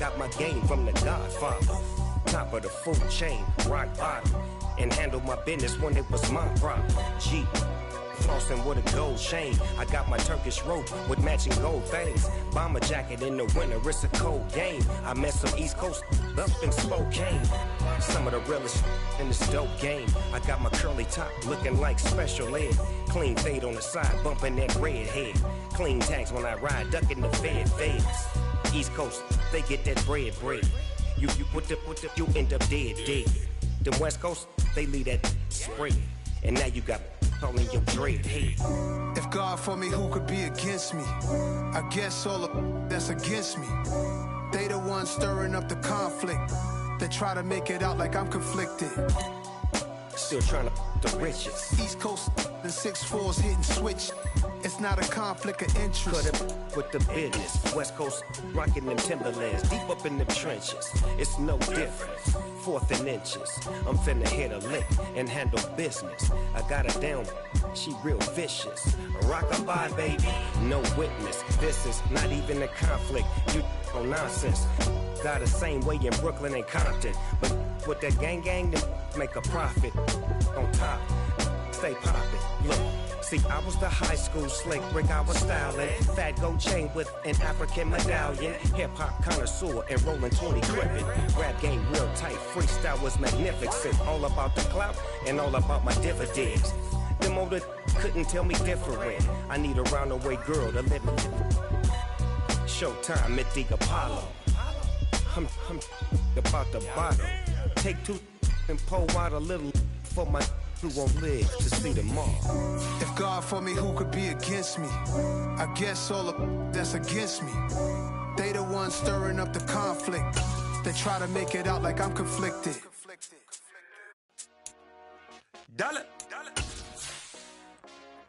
got my game from the Godfather. Top of the food chain, rock bottom. And handle my business when it was my problem. G, flossing with a gold chain. I got my Turkish rope with matching gold things. Bomber jacket in the winter, it's a cold game. I met some East Coast up in Spokane. Some of the realest in this dope game. I got my curly top looking like special ed. Clean fade on the side, bumping that red head. Clean tags when I ride, ducking the feds. East Coast, they get that bread. You you end up dead. Them West Coast, they leave that spray. And now you got all in your dread head. If God for me, who could be against me? I guess all of that's against me. They the ones stirring up the conflict. They try to make it out like I'm conflicted. Still trying to the riches. East Coast, the 6'4's hitting switch. It's not a conflict of interest. Cut it with the business. West Coast rocking them Timberlands, deep up in the trenches. It's no difference. 4th and inches. I'm finna hit a lick and handle business. I got her down, she real vicious. Rock-a-bye, baby, no witness. This is not even a conflict. You on nonsense. Got the same way in Brooklyn and Compton, but with that gang, then make a profit. On top, stay poppin'. Look. See, I was the high school slick brick, I was styling. Fat gold chain with an African medallion. Hip-hop connoisseur and rolling 20 gripping. Rap game real tight, freestyle was magnificent. All about the clout and all about my dividends. Them older couldn't tell me different. I need a round-the-way girl to live in. Showtime at the Apollo. I'm about the bottom. Take 2 and pour out a little for my who won't live to see tomorrow. If God for me, who could be against me? I guess all of that's against me. They the ones stirring up the conflict. They try to make it out like I'm conflicted. Dollar.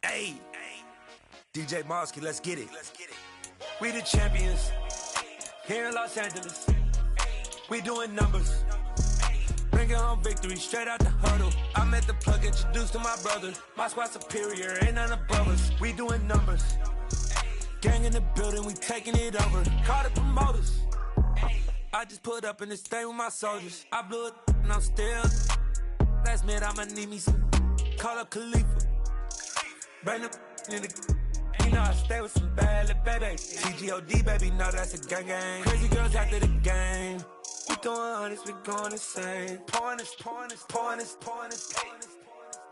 Hey, DJ Mosky, let's get it. We the champions here in Los Angeles. We doing numbers. Bringing home victory straight out the huddle. I met the plug, introduced to my brother. My squad superior, ain't none above us. We doing numbers. Gang in the building, we taking it over. Call the promoters. I just put up in this thing with my soldiers. I blew it and I'm still. Last minute I'ma need me some. Call up Khalifa. Bring the in the. You know I stay with some bad little baby. TGOD baby, no that's a gang. Crazy girls after the game. We doing hundreds, we going insane. Pouring this.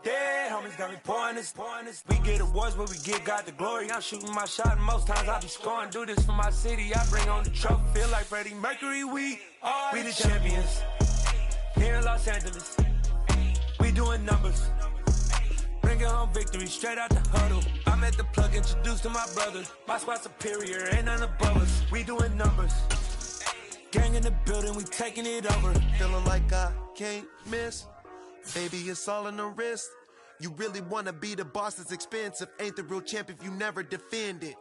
Yeah, homies got me pouring this. We get awards, but we give God the glory. I'm shooting my shot, and most times I be scoring. Do this for my city, I bring on the trophy. Feel like Freddie Mercury, we the champions here in Los Angeles. We doing numbers. Bringing home victory straight out the huddle. I met the plug, introduced to my brother. My squad superior, ain't none above us. We doing numbers. Gang in the building, we taking it over. Feeling like I can't miss. Baby, it's all in the wrist. You really wanna be the boss, it's expensive. Ain't the real champ if you never defend it.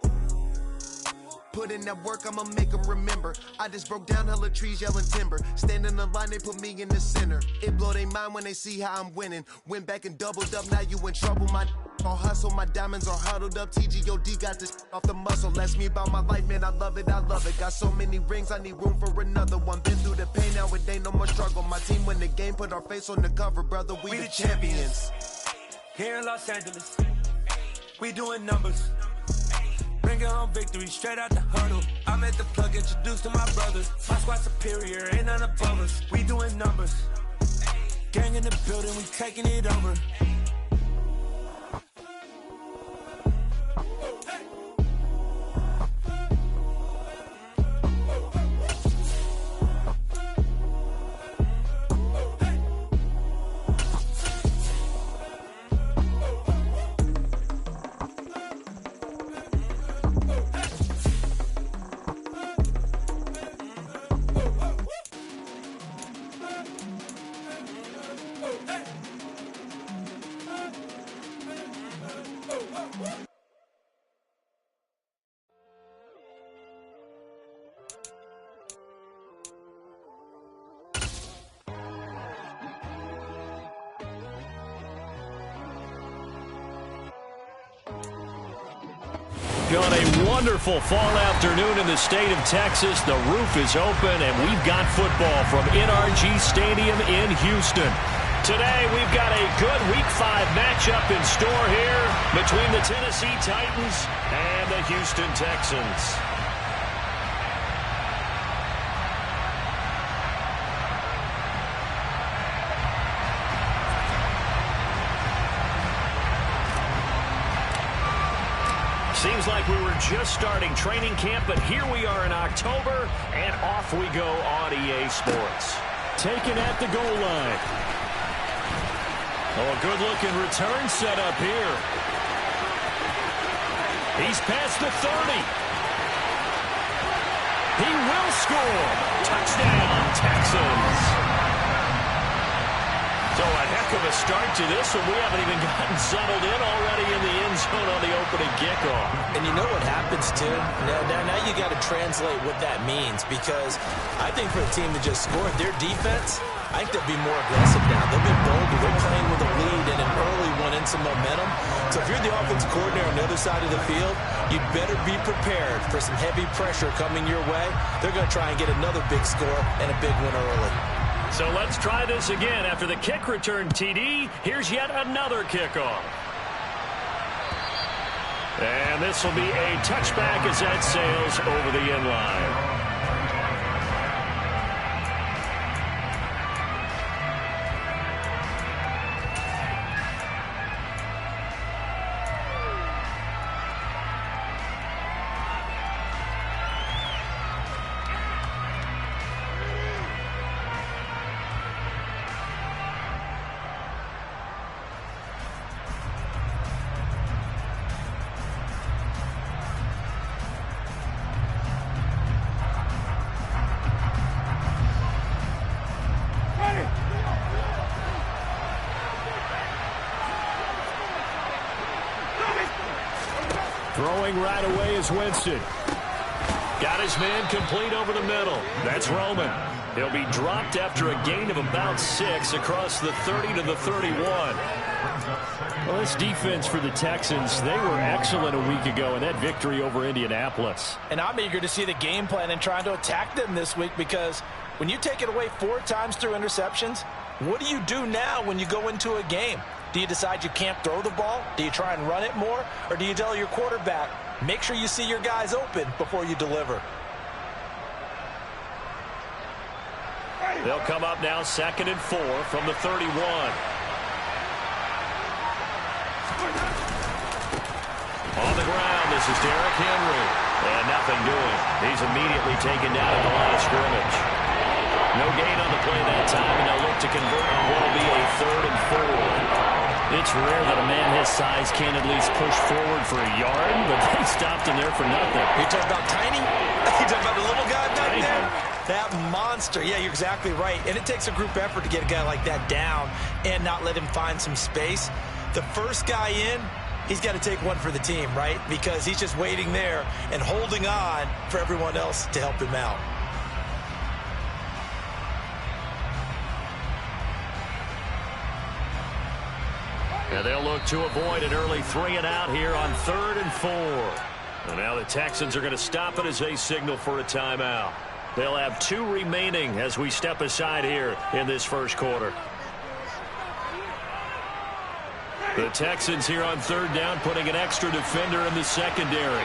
Put in that work, I'ma make them remember. I just broke down hella trees, yelling timber. Stand in the line, they put me in the center. It blow their mind when they see how I'm winning. Went back and doubled up, now you in trouble. My all hustle, my diamonds are huddled up. TGOD got this off the muscle. That's me about my life, man, I love it. Got so many rings, I need room for another one. Been through the pain, now it ain't no more struggle. My team win the game, put our face on the cover, brother. We the champions. Here in Los Angeles, we doing numbers. Bringing home victory straight out the huddle. I met the plug, introduced to my brother. My squad superior, ain't none above us. We doing numbers. Gang in the building, we taking it over. On a wonderful fall afternoon in the state of Texas, the roof is open, and we've got football from NRG Stadium in Houston. Today, we've got a good Week 5 matchup in store here between the Tennessee Titans and the Houston Texans. Seems like we were just starting training camp, but here we are in October, and off we go on EA Sports. Taken at the goal line. Oh, a good-looking return set up here. He's past the 30. He will score. Touchdown, Texans. So a heck of a start to this, and we haven't even gotten settled in already in the end zone on the opening kickoff. And you know what happens, too? Now you got to translate what that means, because I think for the team to just score, their defense, I think they'll be more aggressive now. They'll be bolder. They're playing with a lead and an early one and some momentum. So if you're the offensive coordinator on the other side of the field, you better be prepared for some heavy pressure coming your way. They're going to try and get another big score and a big one early. So let's try this again. After the kick return TD, here's yet another kickoff. And this will be a touchback as that sails over the end line. Throwing right away is Winston. Got his man complete over the middle. That's Roman. He'll be dropped after a gain of about 6 across the 30 to the 31. Well, this defense for the Texans, they were excellent a week ago in that victory over Indianapolis. And I'm eager to see the game plan and trying to attack them this week, because when you take it away 4 times through interceptions, what do you do now when you go into a game? Do you decide you can't throw the ball? Do you try and run it more? Or do you tell your quarterback, make sure you see your guys open before you deliver? They'll come up now 2nd and 4 from the 31. On the ground, this is Derrick Henry. And nothing doing. He's immediately taken down at the line of scrimmage. No gain on the play that time, and they'll look to convert on what will be a 3rd and 4. It's rare that a man his size can't at least push forward for a yard, but they stopped him there for nothing. You talking about tiny? You talking about the little guy back there? That monster. Yeah, you're exactly right. And it takes a group effort to get a guy like that down and not let him find some space. The first guy in, he's got to take one for the team, right? Because he's just waiting there and holding on for everyone else to help him out. And they'll look to avoid an early 3 and out here on 3rd and 4. And now the Texans are going to stop it as they signal for a timeout. They'll have 2 remaining as we step aside here in this first quarter. The Texans here on 3rd down, putting an extra defender in the secondary.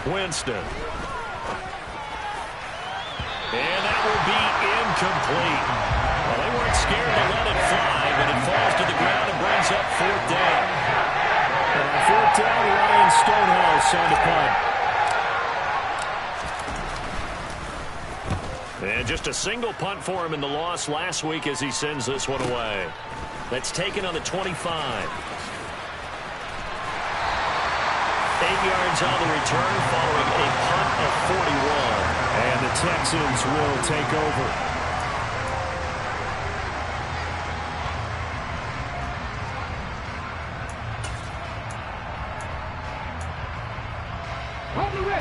Winston. And that will be incomplete. Well, they weren't scared to let it fly, but it falls to the ground and brings up 4th down. 4th down, Ryan Stonehouse on the punt. And just a single punt for him in the loss last week as he sends this one away. That's taken on the 25. 8 yards on the return following a punt of 41. And the Texans will take over.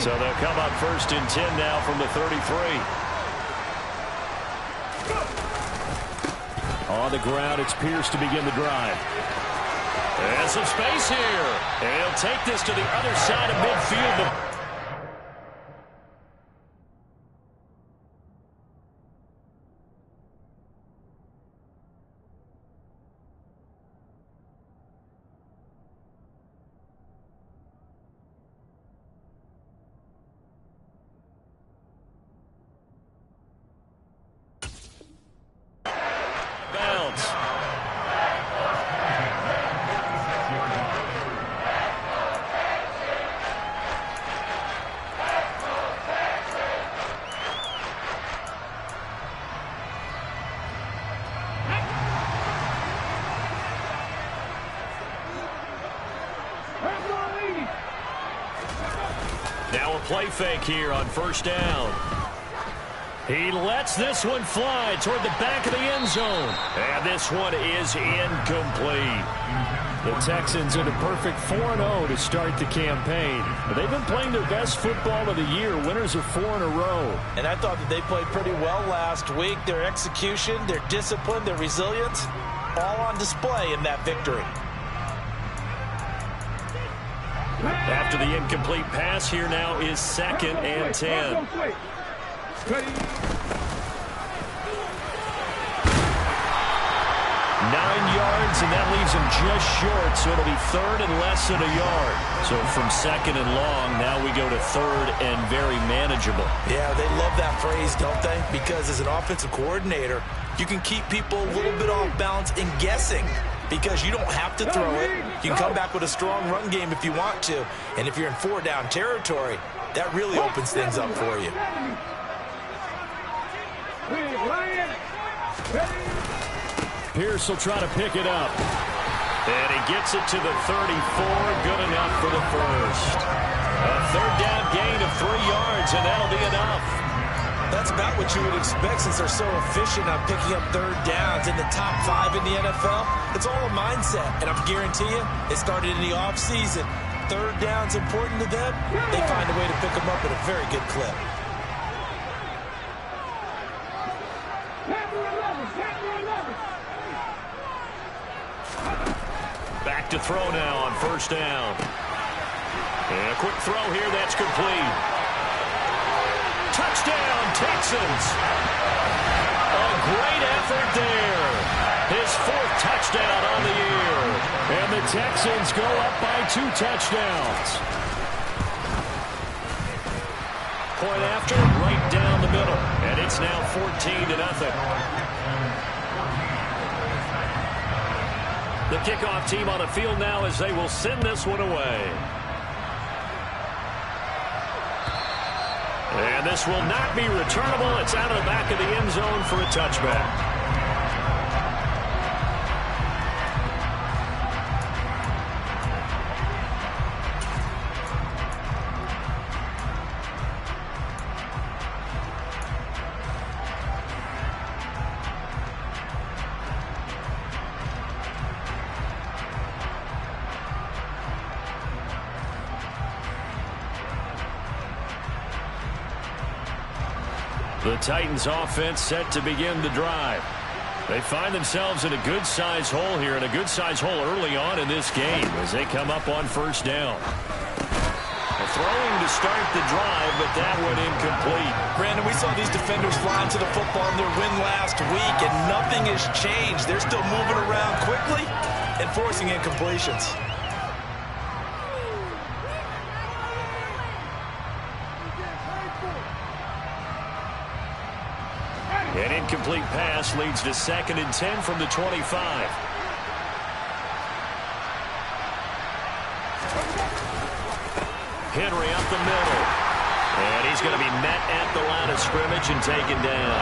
So they'll come up 1st and 10 now from the 33. On the ground, it's Pierce to begin the drive. And some space here. And he'll take this to the other side of midfield. Now a play fake here on 1st down. He lets this one fly toward the back of the end zone. And this one is incomplete. The Texans in a perfect 4-0 to start the campaign. They've been playing their best football of the year. Winners of 4 in a row. And I thought that they played pretty well last week. Their execution, their discipline, their resilience, all on display in that victory. After the incomplete pass, here now is 2nd and 10. 9 yards, and that leaves him just short, so it'll be 3rd and less than a yard. So from 2nd and long, now we go to 3rd and very manageable. Yeah, they love that phrase, don't they? Because as an offensive coordinator, you can keep people a little bit off balance and guessing. Because you don't have to throw it. You can come back with a strong run game if you want to. And if you're in 4-down territory, that really opens things up for you. Pierce will try to pick it up. And he gets it to the 34. Good enough for the first. A 3rd down gain of 3 yards, and that'll be enough. That's about what you would expect since they're so efficient on picking up 3rd downs in the top 5 in the NFL. It's all a mindset, and I guarantee you, it started in the offseason. 3rd down's important to them. They find a way to pick them up at a very good clip. Back to throw now on 1st down. And a quick throw here, that's complete. Touchdown, Texans. A great effort there. His 4th touchdown on the year. And the Texans go up by 2 touchdowns. Point after, right down the middle. And it's now 14-0. The kickoff team on the field now as they will send this one away. And this will not be returnable. It's out of the back of the end zone for a touchback. The Titans offense set to begin the drive. They find themselves in a good-sized hole here, and a good-sized hole early on in this game as they come up on 1st down. Throwing to start the drive, but that went incomplete. Brandon, we saw these defenders flying to the football in their win last week, and nothing has changed. They're still moving around quickly and forcing incompletions. An incomplete pass leads to 2nd and 10 from the 25. Henry up the middle. And he's going to be met at the line of scrimmage and taken down.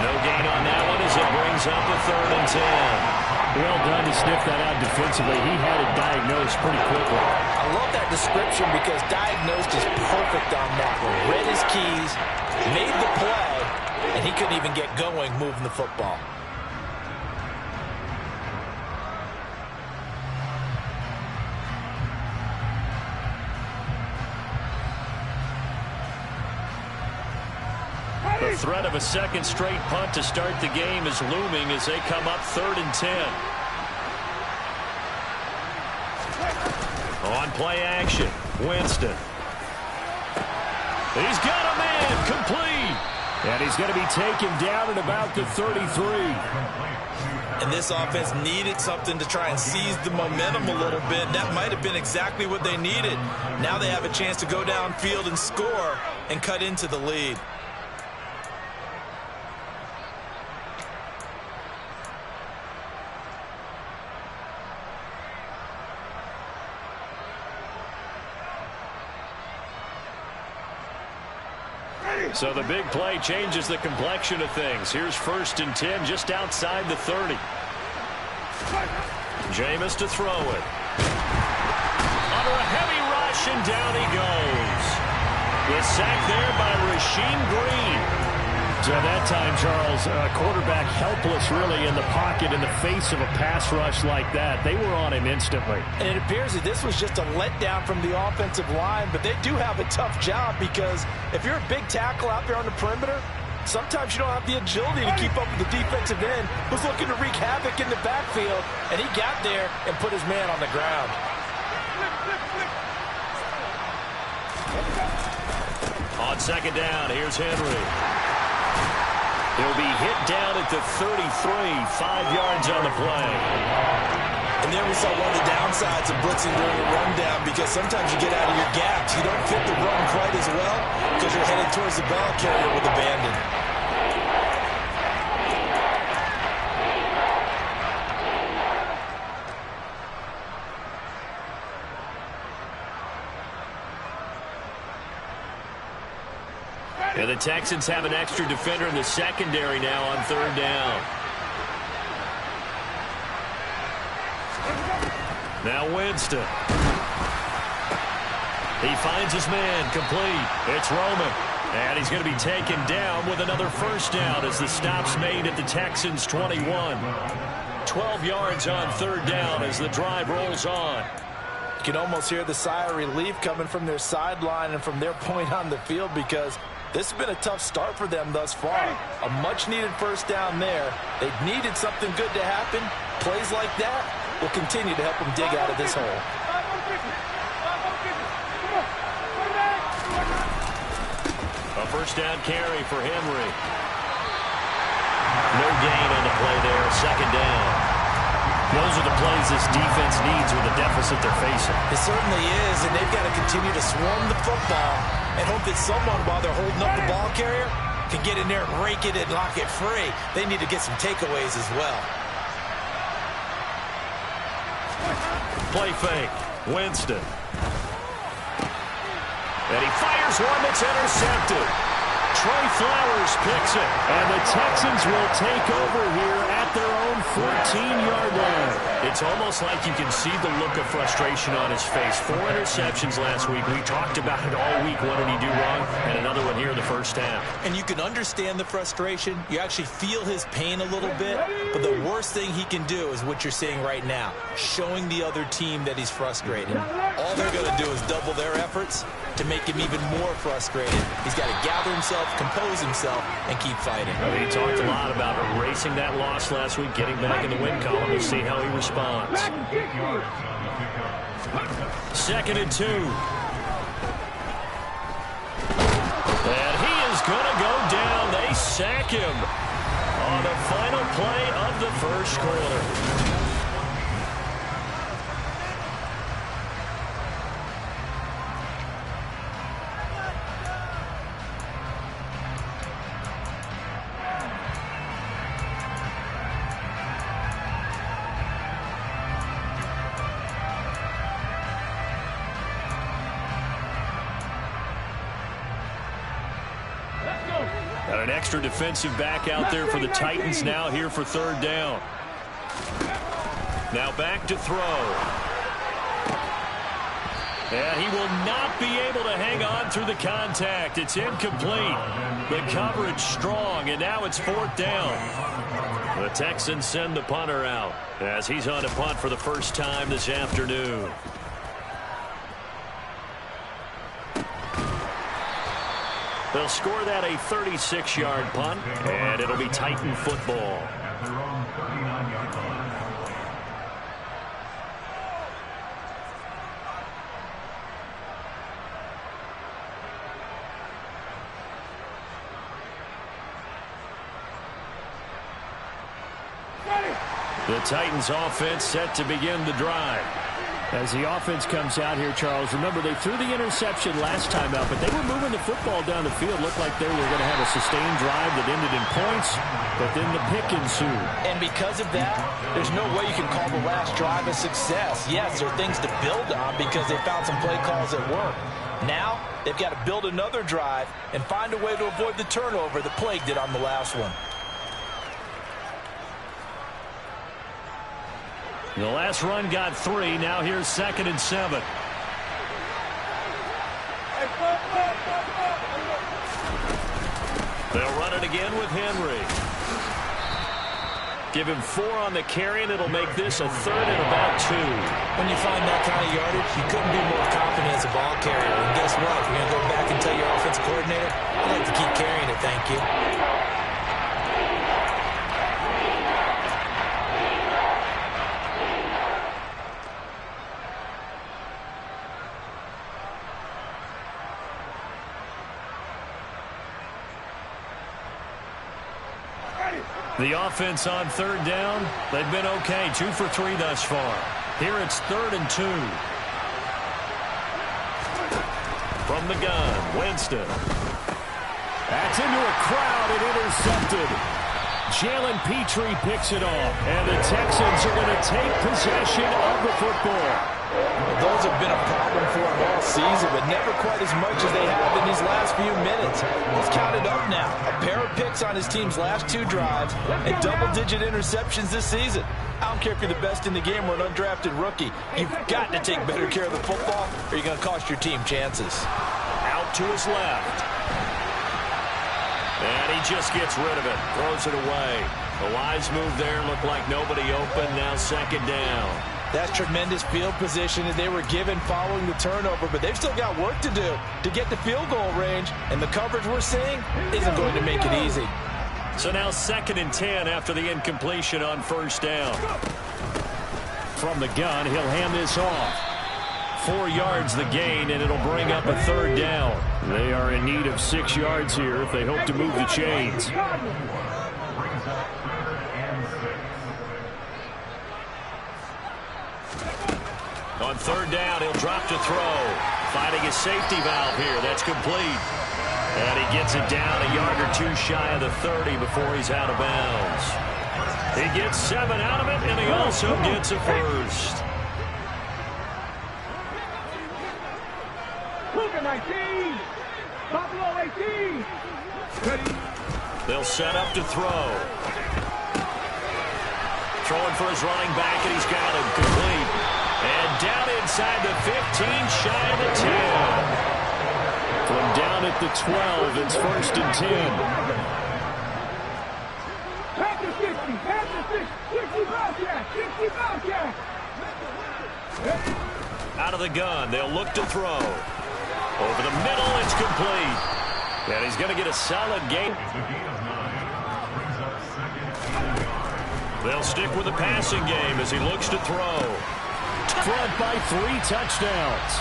No gain on that one as it brings up a 3rd and 10. Well done to sniff that out defensively. He had it diagnosed pretty quickly. I love that description because diagnosed is perfect on that one. Read his keys, made the play, and he couldn't even get going moving the football. threat of a second straight punt to start the game is looming as they come up 3rd and 10. On play action, Winston. He's got a man, complete. And he's going to be taken down at about the 33. And this offense needed something to try and seize the momentum a little bit. That might have been exactly what they needed. Now they have a chance to go downfield and score and cut into the lead. So the big play changes the complexion of things. Here's 1st and 10 just outside the 30. Jameis to throw it. Under a heavy rush, and down he goes. The sack there by Rasheem Green. So at that time, Charles, quarterback helpless really in the pocket in the face of a pass rush like that. They were on him instantly. And it appears that this was just a letdown from the offensive line, but they do have a tough job because if you're a big tackle out there on the perimeter, sometimes you don't have the agility to keep up with the defensive end who's looking to wreak havoc in the backfield, and he got there and put his man on the ground. On 2nd down, here's Henry. He'll be hit down at the 33, 5 yards on the play. And there we saw one of the downsides of blitzing during a rundown because sometimes you get out of your gaps. You don't fit the run quite as well because you're headed towards the ball carrier with abandon. And the Texans have an extra defender in the secondary now on 3rd down. Now Winston. He finds his man, complete. It's Roman. And he's going to be taken down with another 1st down as the stop's made at the Texans' 21. 12 yards on 3rd down as the drive rolls on. You can almost hear the sigh of relief coming from their sideline and from their point on the field because this has been a tough start for them thus far. A much-needed 1st down there. They needed something good to happen. Plays like that will continue to help them dig out of this hole. A 1st down carry for Henry. No gain on the play there. 2nd down. Those are the plays this defense needs with the deficit they're facing. It certainly is, and they've got to continue to swarm the football and hope that someone, while they're holding up the ball carrier, can get in there and rake it and lock it free. They need to get some takeaways as well. Play fake. Winston. And he fires one that's intercepted. Trey Flowers picks it. And the Texans will take over here at their own 14-yard line. It's almost like you can see the look of frustration on his face. 4 interceptions last week. We talked about it all week. What did he do wrong? And another one here in the 1st half. And you can understand the frustration. You actually feel his pain a little bit. But the worst thing he can do is what you're seeing right now, showing the other team that he's frustrated. All they're going to do is double their efforts to make him even more frustrated. He's got to gather himself, compose himself, and keep fighting. I mean, he talked a lot about erasing that loss last week, getting back in the win column. We'll see how he responds. 2nd and 2. And he is going to go down. They sack him on the final play of the 1st quarter. Got an extra defensive back out there for the Titans now here for 3rd down. Now back to throw. And he will not be able to hang on through the contact. It's incomplete. The coverage strong, and now it's 4th down. The Texans send the punter out as he's on a punt for the 1st time this afternoon. They'll score that a 36-yard punt, and it'll be Titan football. The Titans offense set to begin the drive. As the offense comes out here, Charles, remember they threw the interception last time out, but they were moving the football down the field. Looked like they were going to have a sustained drive that ended in points, but then the pick ensued. And because of that, there's no way you can call the last drive a success. Yes, there are things to build on because they found some play calls that work. Now, they've got to build another drive and find a way to avoid the turnover that plagued it on the last one. The last run got 3. Now here's 2nd and 7. They'll run it again with Henry. Give him 4 on the carry, and it'll make this a 3rd and about 2. When you find that kind of yardage, you couldn't be more confident as a ball carrier. And guess what? You're going to go back and tell your offensive coordinator, I'd like to keep carrying it, thank you. The offense on 3rd down, they've been okay. 2 for 3 thus far. Here it's 3rd and 2. From the gun, Winston. That's into a crowd and intercepted. Jalen Petrie picks it off, and the Texans are going to take possession of the football. Those have been a problem for them all season, but never quite as much as they have in these last few minutes. Let's count it up now. A pair of picks on his team's last 2 drives and double-digit interceptions this season. I don't care if you're the best in the game or an undrafted rookie. You've got to take better care of the football or you're going to cost your team chances. Out to his left. And he just gets rid of it. Throws it away. The wise move there. Looked like nobody open. Now 2nd down. That's tremendous field position that they were given following the turnover, but they've still got work to do to get the field goal range, and the coverage we're seeing isn't going to make it easy. So now 2nd and 10 after the incompletion on 1st down. From the gun, he'll hand this off. 4 yards the gain, and it'll bring up a 3rd down. They are in need of 6 yards here if they hope to move the chains. On 3rd down, he'll drop to throw. Finding his safety valve here. That's complete. And he gets it down a yard or 2 shy of the 30 before he's out of bounds. He gets 7 out of it, and he also gets a first. Cougar 19. Buffalo 18. They'll set up to throw. Throwing for his running back, and he's got him complete. And down inside the 15, shy of the 10. From down at the 12, it's 1st and 10. Back to 60, back to 60, 60 Bobcat, 60 Bobcat. Out of the gun, they'll look to throw. Over the middle, it's complete. And he's going to get a solid gain. They'll stick with the passing game as he looks to throw. Front by 3 touchdowns.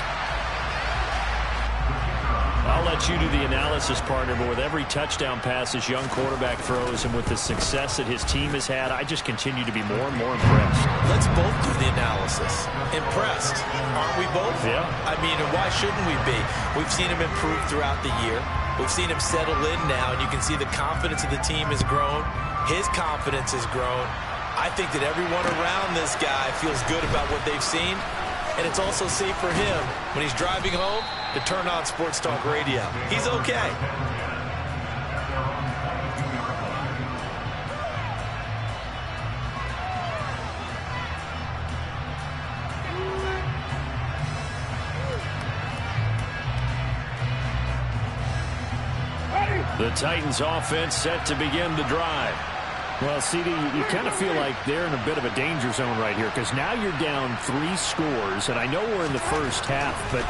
I'll let you do the analysis, partner, but with every touchdown pass this young quarterback throws and with the success that his team has had, I just continue to be more and more impressed. Let's both do the analysis. Impressed, aren't we both? Yeah. I mean, and why shouldn't we be? We've seen him improve throughout the year. We've seen him settle in now, and you can see the confidence of the team has grown. His confidence has grown. I think that everyone around this guy feels good about what they've seen, and it's also safe for him when he's driving home to turn on Sports Talk Radio. He's okay. The Titans offense set to begin the drive. Well, CD, you kind of feel like they're in a bit of a danger zone right here because now you're down 3 scores, and I know we're in the first half, but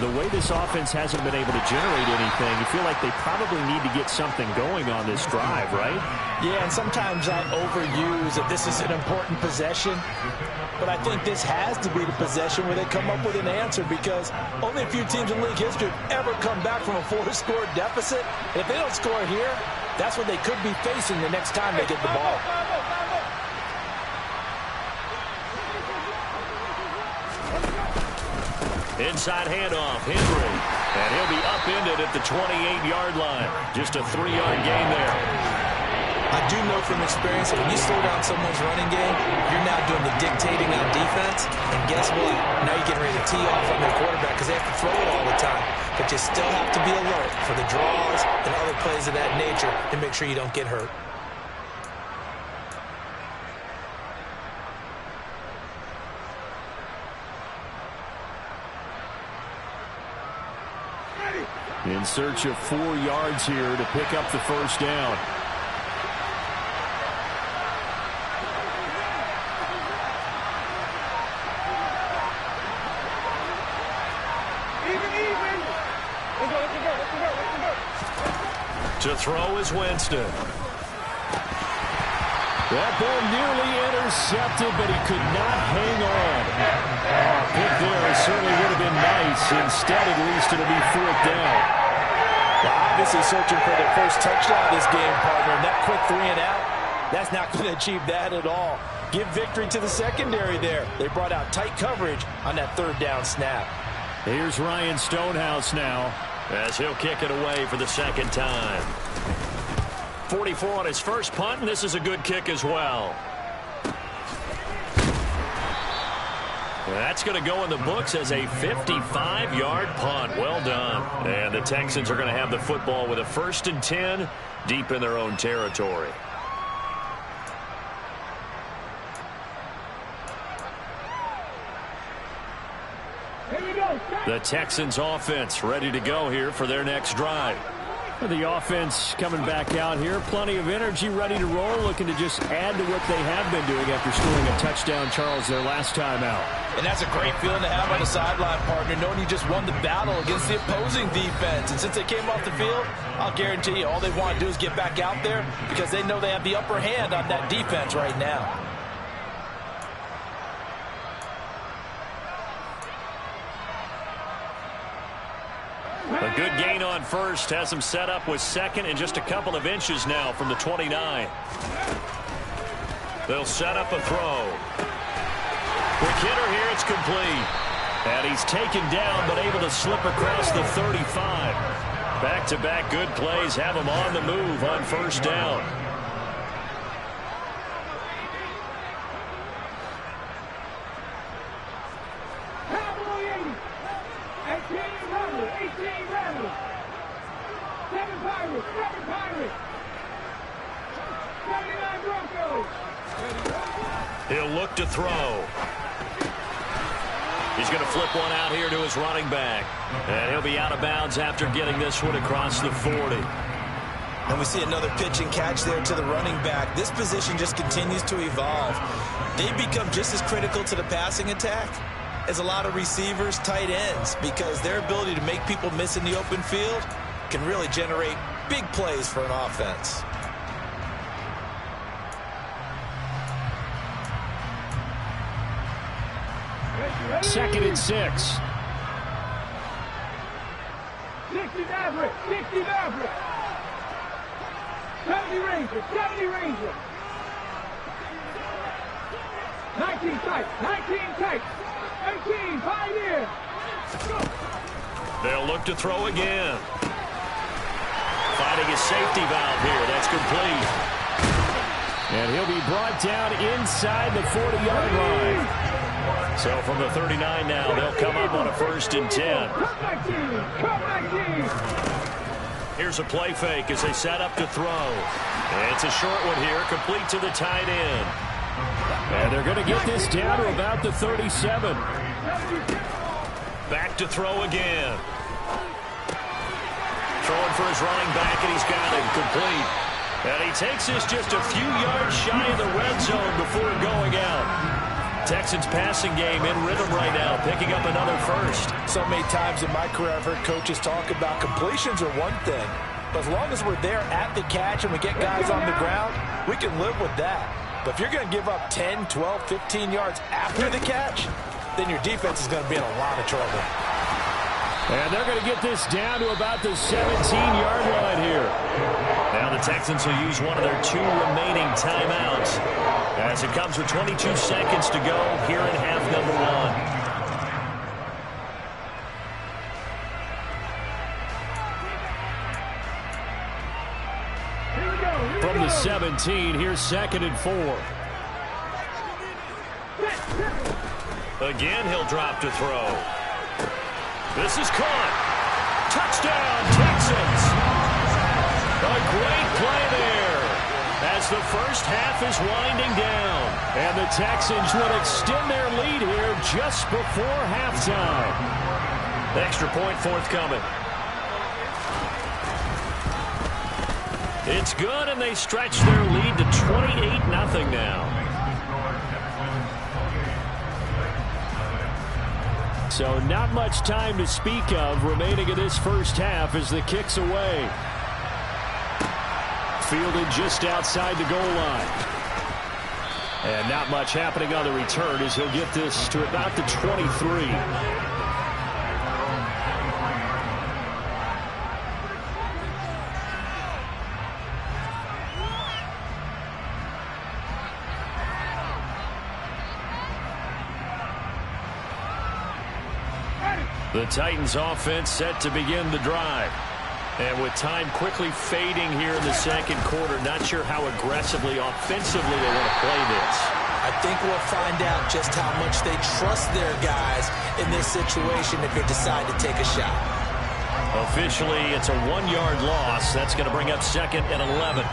the way this offense hasn't been able to generate anything, you feel like they probably need to get something going on this drive, right? Yeah, and sometimes I overuse that this is an important possession. But I think this has to be the possession where they come up with an answer, because only a few teams in league history have ever come back from a 4-score deficit. And if they don't score here, that's what they could be facing the next time they get the ball. Inside handoff, Henry. And he'll be upended at the 28-yard line. Just a 3-yard gain there. I do know from experience that when you slow down someone's running game, you're now doing the dictating on defense. And guess what? Now you're getting ready to tee off on their quarterback because they have to throw it all the time. But you still have to be alert for the draws and other plays of that nature to make sure you don't get hurt. In search of 4 yards here to pick up the first down. To throw is Winston. That ball nearly intercepted, but he could not hang on. Pick there certainly would have been nice. Instead, at least, it'll be 4th down. Well, obviously searching for their first touchdown this game, partner. And that quick 3 and out, that's not going to achieve that at all. Give victory to the secondary there. They brought out tight coverage on that 3rd down snap. Here's Ryan Stonehouse now, as he'll kick it away for the 2nd time. 44 on his first punt, and this is a good kick as well. That's going to go in the books as a 55-yard punt. Well done. And the Texans are going to have the football with a 1st and 10 deep in their own territory. the Texans offense ready to go here for their next drive. The offense coming back out here. Plenty of energy, ready to roll, looking to just add to what they have been doing after scoring a touchdown, Charles, their last time out. And that's a great feeling to have on the sideline, partner, knowing you just won the battle against the opposing defense. And since they came off the field, I'll guarantee you all they want to do is get back out there because they know they have the upper hand on that defense right now. A good gain on first has them set up with second and just a couple of inches now from the 29. They'll set up a throw. Quick hitter here, it's complete. And he's taken down but able to slip across the 35. Back-to-back good plays have him on the move on first down. He'll look to throw. He's going to flip one out here to his running back. And he'll be out of bounds after getting this one across the 40. And we see another pitch and catch there to the running back. This position just continues to evolve. They become just as critical to the passing attack as a lot of receivers, tight ends, because their ability to make people miss in the open field can really generate big plays for an offense. Second and 6. 60 Maverick, 60 Maverick. 70 Ranger, 70 Ranger. 19 tight, 19 tight. 18, Pioneer. They'll look to throw again. Finding his safety valve here. That's complete. And he'll be brought down inside the 40-yard line. So from the 39 now, they'll come up on a 1st and 10. Here's a play fake as they set up to throw. And it's a short one here, complete to the tight end. And they're going to get this down to about the 37. Back to throw again. Throwing for his running back, and he's got it complete. And he takes this just a few yards shy of the red zone before going out. Texans passing game in rhythm right now, picking up another first. So many times in my career I've heard coaches talk about completions are one thing. But as long as we're there at the catch and we get guys on the ground, we can live with that. But if you're going to give up 10, 12, 15 yards after the catch, then your defense is going to be in a lot of trouble. And they're going to get this down to about the 17-yard line here. Now the Texans will use one of their 2 remaining timeouts as it comes with 22 seconds to go here in half number 1. From the 17, here's 2nd and 4. Again, he'll drop to throw. This is caught. Touchdown, Texans. A great play there as the first half is winding down. And the Texans would extend their lead here just before halftime. Extra point forthcoming. It's good, and they stretch their lead to 28-0 now. So not much time to speak of remaining in this first half as the kick's away. Fielded just outside the goal line. And not much happening on the return as he'll get this to about the 23. The Titans offense set to begin the drive. And with time quickly fading here in the second quarter, not sure how aggressively, offensively they want to play this. I think we'll find out just how much they trust their guys in this situation if they decide to take a shot. Officially, it's a 1-yard loss. That's going to bring up 2nd and 11.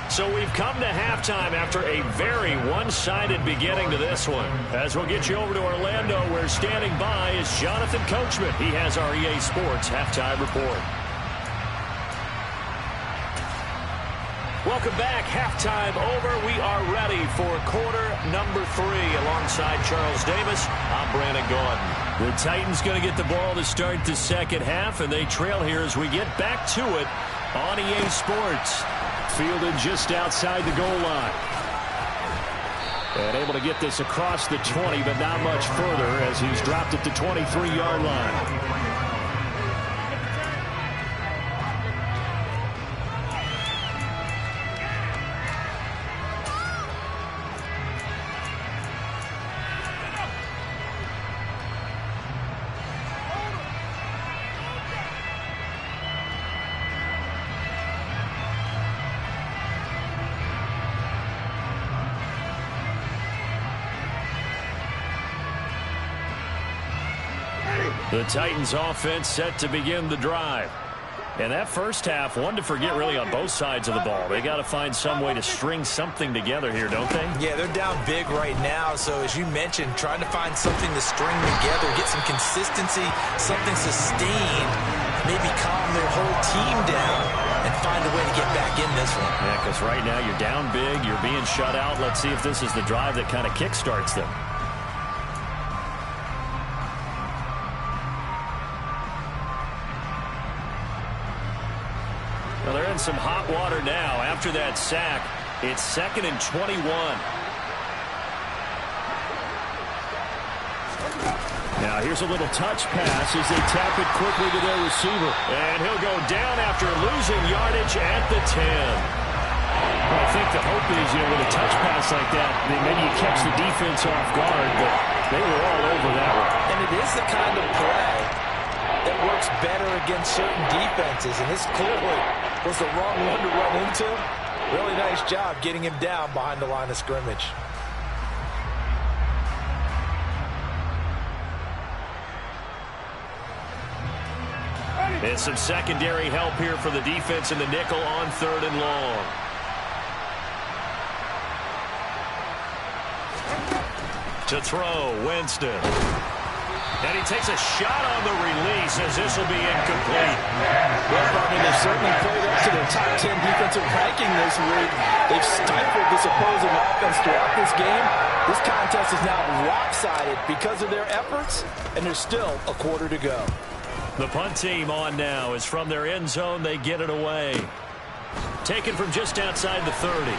So we've come to halftime after a very one-sided beginning to this one. As we'll get you over to Orlando, where standing by is Jonathan Coachman. He has our EA Sports halftime report. Welcome back. Halftime over. We are ready for quarter number 3. Alongside Charles Davis, I'm Brandon Gaudin. The Titans going to get the ball to start the second half, and they trail here as we get back to it on EA Sports. Fielded just outside the goal line. And able to get this across the 20, but not much further as he's dropped at the 23-yard line. The Titans offense set to begin the drive. And that first half, one to forget really on both sides of the ball. They got to find some way to string something together here, don't they? Yeah, they're down big right now. So as you mentioned, trying to find something to string together, get some consistency, something sustained, maybe calm their whole team down and find a way to get back in this one. Yeah, because right now you're down big, you're being shut out. Let's see if this is the drive that kind of kickstarts them. Well, they're in some hot water now. After that sack, it's 2nd and 21. Now here's a little touch pass as they tap it quickly to their receiver. And he'll go down after losing yardage at the 10. Well, I think the hope is, with a touch pass like that, maybe you catch the defense off guard, but they were all over that one. And it is the kind of play that works better against certain defenses, and this clearly was the wrong one to run into. Really nice job getting him down behind the line of scrimmage. And some secondary help here for the defense in the nickel on 3rd and long. To throw, Winston. And he takes a shot on the release as this will be incomplete. Well, Barney, they've certainly played up to their top 10 defensive ranking this week. They've stifled this opposing offense throughout this game. This contest is now lopsided because of their efforts, and there's still a quarter to go. The punt team on now is from their end zone. They get it away. Taken from just outside the 30.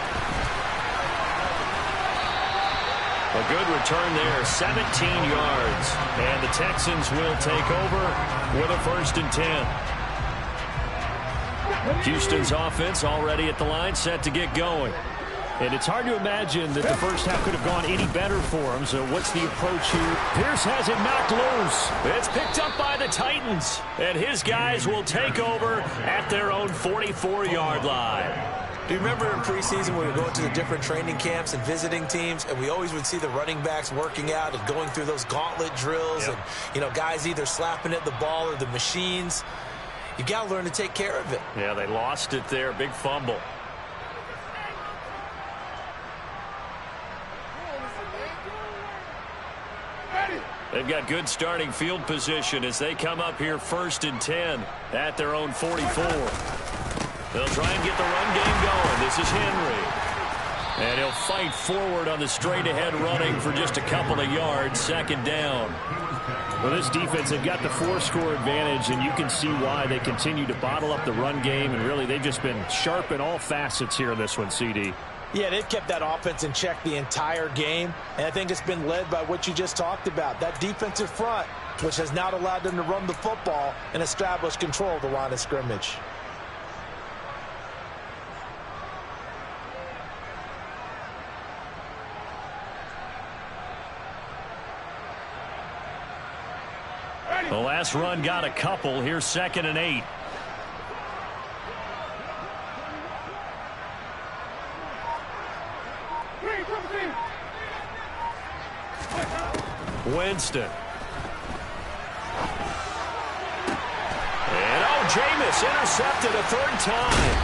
A good return there, 17 yards. And the Texans will take over with a 1st and 10. Houston's offense already at the line, set to get going. And it's hard to imagine that the first half could have gone any better for him. So what's the approach here? Pierce has it knocked loose. It's picked up by the Titans. And his guys will take over at their own 44-yard line. Do you remember in preseason when we were going to the different training camps and visiting teams, and we always would see the running backs working out and going through those gauntlet drills, and, you know, guys either slapping at the ball or the machines. You got to learn to take care of it. Yeah, they lost it there. Big fumble. They've got good starting field position as they come up here 1st and 10 at their own 44. They'll try and get the run game going. This is Henry. And he'll fight forward on the straight-ahead running for just a couple of yards. 2nd down. Well, this defense, they've got the 4-score advantage, and you can see why they continue to bottle up the run game. And really, they've just been sharp in all facets here in this one, CD. Yeah, they've kept that offense in check the entire game, and I think it's been led by what you just talked about, that defensive front, which has not allowed them to run the football and establish control of the line of scrimmage. The last run got a couple. Here's 2nd and 8. Winston. And Jameis intercepted a 3rd time.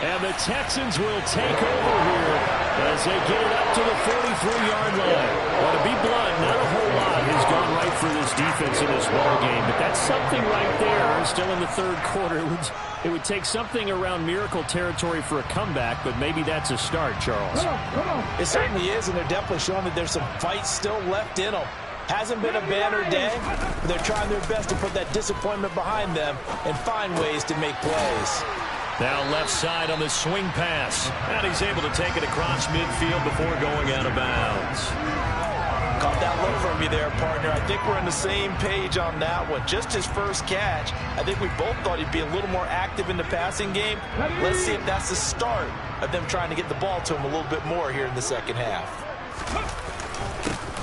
And the Texans will take over here as they get it up to the 43-yard line. Well, to be blunt, not a whole lot has gone right for this defense in this ball game, but that's something right there. Still in the 3rd quarter. It would take something around miracle territory for a comeback, but maybe that's a start, Charles. It certainly is, and they're definitely showing that there's some fight still left in them. Hasn't been a banner day, but they're trying their best to put that disappointment behind them and find ways to make plays. Now left side on the swing pass. And he's able to take it across midfield before going out of bounds. Caught that look from you there, partner. I think we're on the same page on that one. Just his first catch. I think we both thought he'd be a little more active in the passing game. Let's see if that's the start of them trying to get the ball to him a little bit more here in the 2nd half.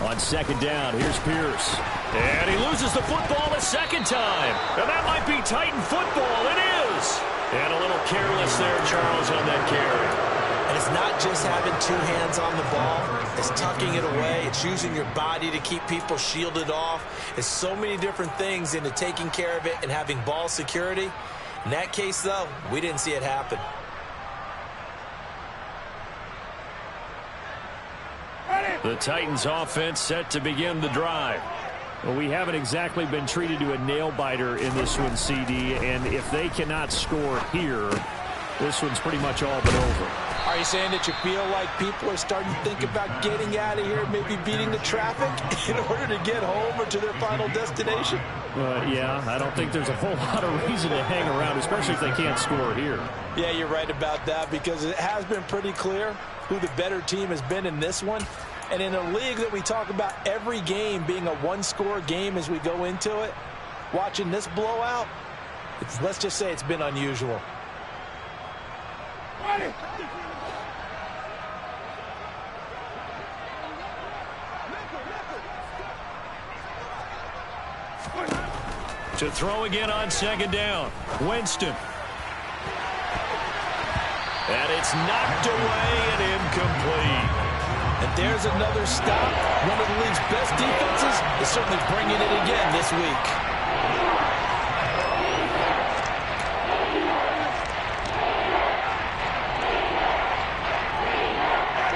On 2nd down, here's Pierce. And he loses the football a 2nd time. And that might be Titan football. It is. And a little careless there, Charles, on that carry. And it's not just having 2 hands on the ball. It's tucking it away. It's using your body to keep people shielded off. It's so many different things into taking care of it and having ball security. In that case, though, we didn't see it happen. The Titans offense set to begin the drive. Well, we haven't exactly been treated to a nail-biter in this one, CD, and if they cannot score here, this one's pretty much all but over. Are you saying that you feel like people are starting to think about getting out of here, maybe beating the traffic in order to get home or to their final destination? Yeah, I don't think there's a whole lot of reason to hang around, especially if they can't score here. Yeah, you're right about that because it has been pretty clear who the better team has been in this one. And in a league that we talk about every game being a 1-score game as we go into it, watching this blowout, let's just say it's been unusual. To throw again on 2nd down. Winston. And it's knocked away and incomplete. And there's another stop. One of the league's best defenses is certainly bringing it again this week.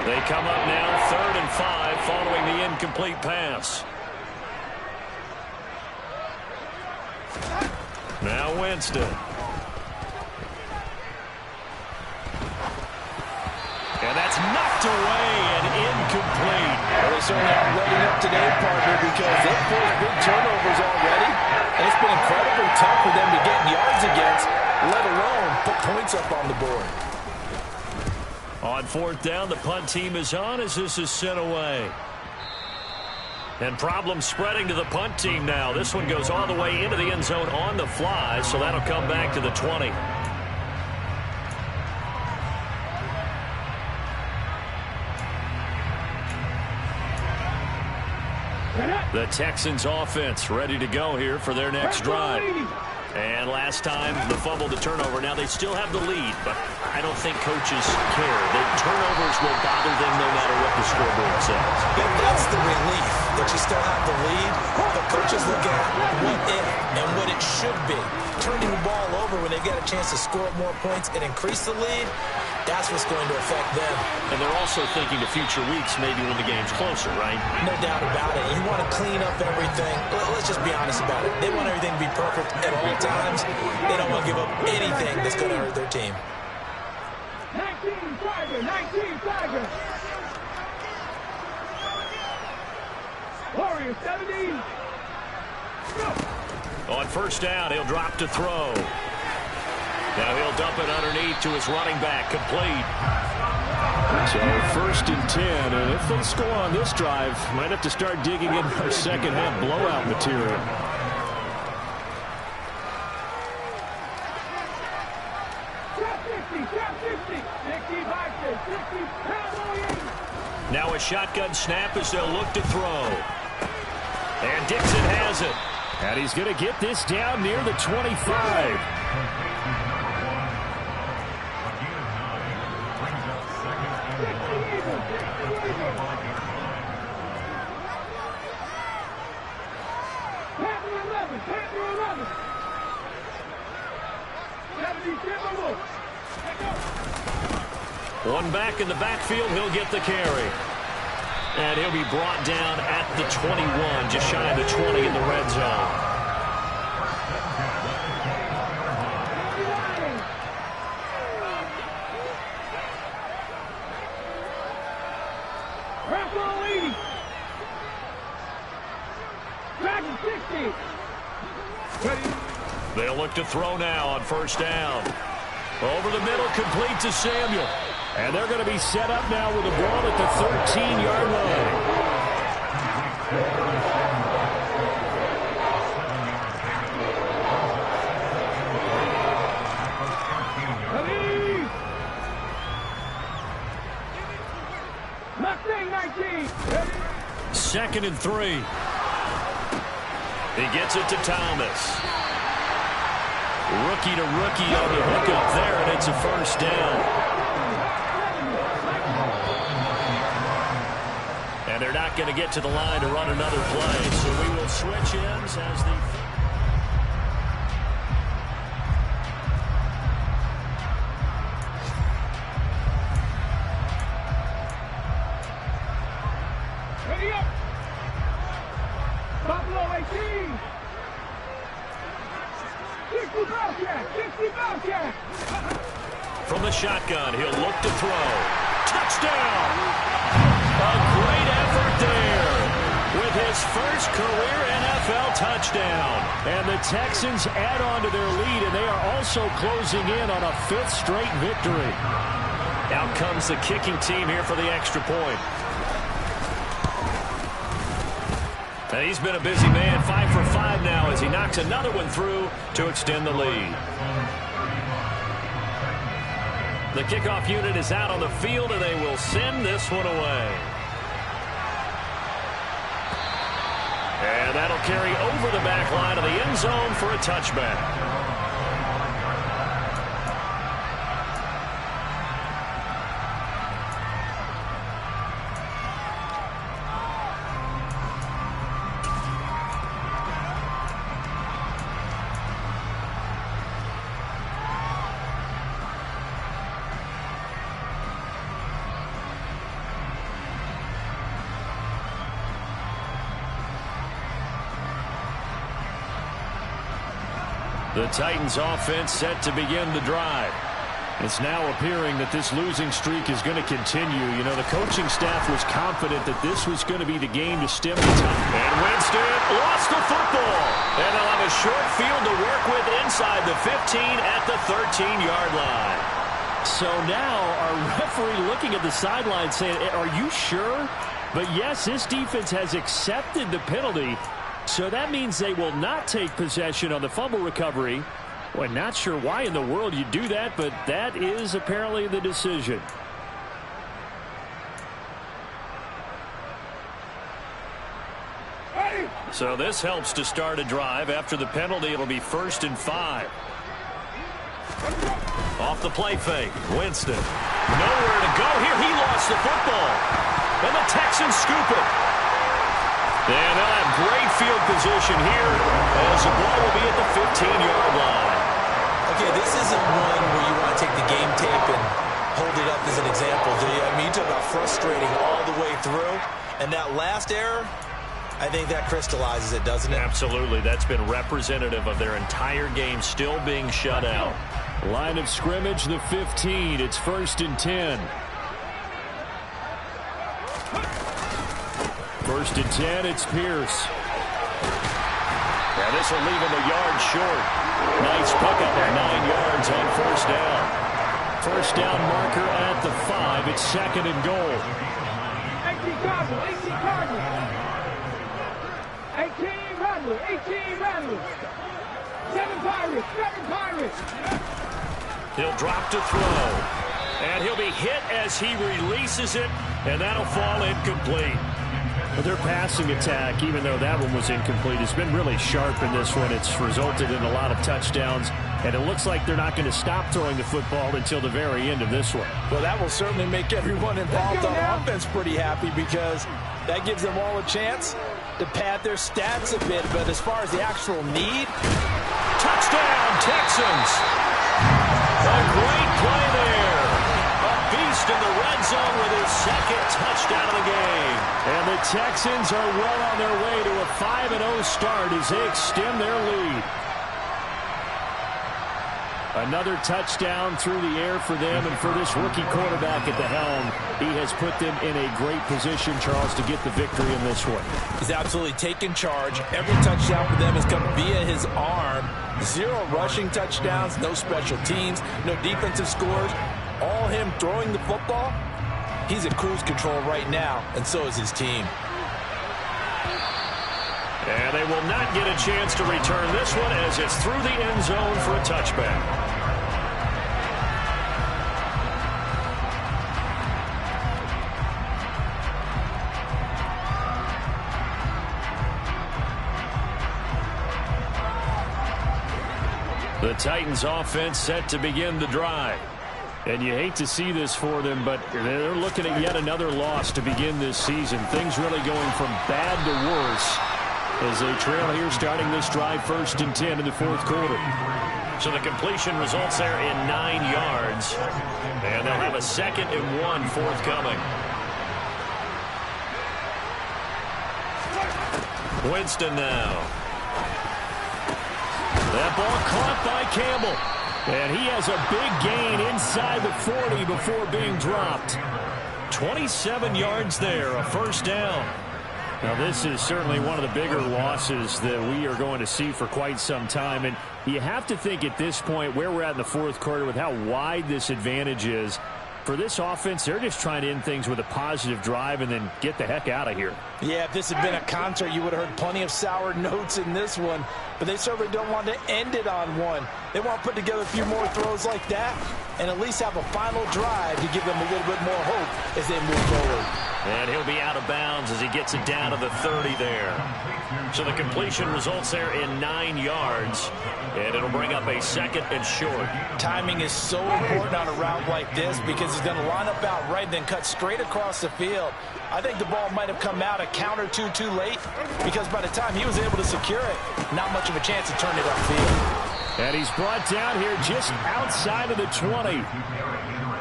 They come up now 3rd and 5 following the incomplete pass. Now Winston. And that's knocked away and incomplete. Well, they certainly aren't letting up today, partner, because they've forced big turnovers already. And it's been incredibly tough for them to get yards against, let alone put points up on the board. On fourth down, the punt team is on as this is sent away. And problems spreading to the punt team now. This one goes all the way into the end zone on the fly, so that'll come back to the 20. The Texans offense ready to go here for their next drive. And last time, the fumble to turnover. Now, they still have the lead, but I don't think coaches care. The turnovers will bother them no matter what the scoreboard says. Yeah, that's the relief, that you still have the lead. But coaches look at what if and what it should be. Turning the ball over when they get a chance to score more points and increase the lead, that's what's going to affect them. And they're also thinking to future weeks, maybe when the game's closer, right? No doubt about it. You want to clean up everything. Let's just be honest about it. They want everything to be perfect at all times. They don't want to give up anything that's going to hurt their team. 19 Tiger. Warriors 70. On first down, he'll drop to throw. Now he'll dump it underneath to his running back, complete. So first and 10, and if they score on this drive, might have to start digging in for second half blowout material. Now a shotgun snap as they'll look to throw. And Dixon has it. And he's going to get this down near the 25. One back in the backfield, he'll get the carry. And he'll be brought down at the 21, just shy of the 20 in the red zone. They'll look to throw now on first down. Over the middle, complete to Samuel. And they're going to be set up now with the ball at the 13-yard line. Second and 3. He gets it to Thomas. Rookie to rookie on the hook up there, and it's a first down. And they're not going to get to the line to run another play, so we will switch ends as the... Ready up! Buffalo 18! 60 Bobcat! From the shotgun, he'll look to throw. Touchdown! A great effort there with his first career NFL touchdown. And the Texans add on to their lead, and they are also closing in on a 5th straight victory. Out comes the kicking team here for the extra point. And he's been a busy man, 5 for 5 now as he knocks another one through to extend the lead. The kickoff unit is out on the field, and they will send this one away. And that'll carry over the back line of the end zone for a touchback. The Titans offense set to begin the drive. It's now appearing that this losing streak is going to continue. You know, the coaching staff was confident that this was going to be the game to stem the tide. And Winston lost the football. And they'll have a short field to work with inside the 15 at the 13-yard line. So now our referee looking at the sideline saying, are you sure? But yes, this defense has accepted the penalty. So that means they will not take possession on the fumble recovery. Well, not sure why in the world you do that, but that is apparently the decision. So this helps to start a drive. After the penalty, it'll be 1st and 5. Off the play fake, Winston. Nowhere to go here. He lost the football. And the Texans scoop it. And they'll have great field position here as the ball will be at the 15-yard line. Okay, this isn't one where you want to take the game tape and hold it up as an example, do you? I mean, you talk about frustrating all the way through. And that last error, I think that crystallizes it, doesn't it? Absolutely. That's been representative of their entire game still being shut out. Line of scrimmage, the 15. It's 1st and 10. 1st and 10, it's Pierce. Now this will leave him a yard short. Nice pickup of 9 yards on 1st down. 1st down marker at the 5. It's 2nd and goal. 18 Cardinals. 18 Rattlers. 7 Pirates. He'll drop to throw. And he'll be hit as he releases it, and that'll fall incomplete. But their passing attack, even though that one was incomplete, has been really sharp in this one. It's resulted in a lot of touchdowns, and it looks like they're not going to stop throwing the football until the very end of this one. Well, that will certainly make everyone involved on offense pretty happy because that gives them all a chance to pad their stats a bit. But as far as the actual need, touchdown, Texans! A great play there. A beast in the red zone with his 2nd touchdown of the game. And the Texans are well on their way to a 5-0 start as they extend their lead. Another touchdown through the air for them, and for this rookie quarterback at the helm, he has put them in a great position, Charles, to get the victory in this one. He's absolutely taken charge. Every touchdown for them has come via his arm. 0 rushing touchdowns, no special teams, no defensive scores. All him throwing the football. He's at cruise control right now, and so is his team. And they will not get a chance to return this one as it's through the end zone for a touchback. The Titans offense set to begin the drive. And you hate to see this for them, but they're looking at yet another loss to begin this season. Things really going from bad to worse as they trail here starting this drive 1st and 10 in the 4th quarter. So the completion results there in 9 yards. And they'll have a 2nd and 1 forthcoming. Winston now. That ball caught by Campbell. And he has a big gain inside the 40 before being dropped. 27 yards there, a 1st down. Now, this is certainly one of the bigger losses that we are going to see for quite some time. And you have to think at this point where we're at in the 4th quarter with how wide this advantage is. For this offense, they're just trying to end things with a positive drive and then get the heck out of here. Yeah, if this had been a concert, you would have heard plenty of sour notes in this one. But they certainly don't want to end it on one. They want to put together a few more throws like that and at least have a final drive to give them a little bit more hope as they move forward. And he'll be out of bounds as he gets it down to the 30 there. So the completion results there in 9 yards. And it'll bring up a 2nd and short. Timing is so important on a route like this because he's going to line up out right and then cut straight across the field. I think the ball might have come out a count or two too late because by the time he was able to secure it, not much of a chance to turn it upfield. And he's brought down here just outside of the 20.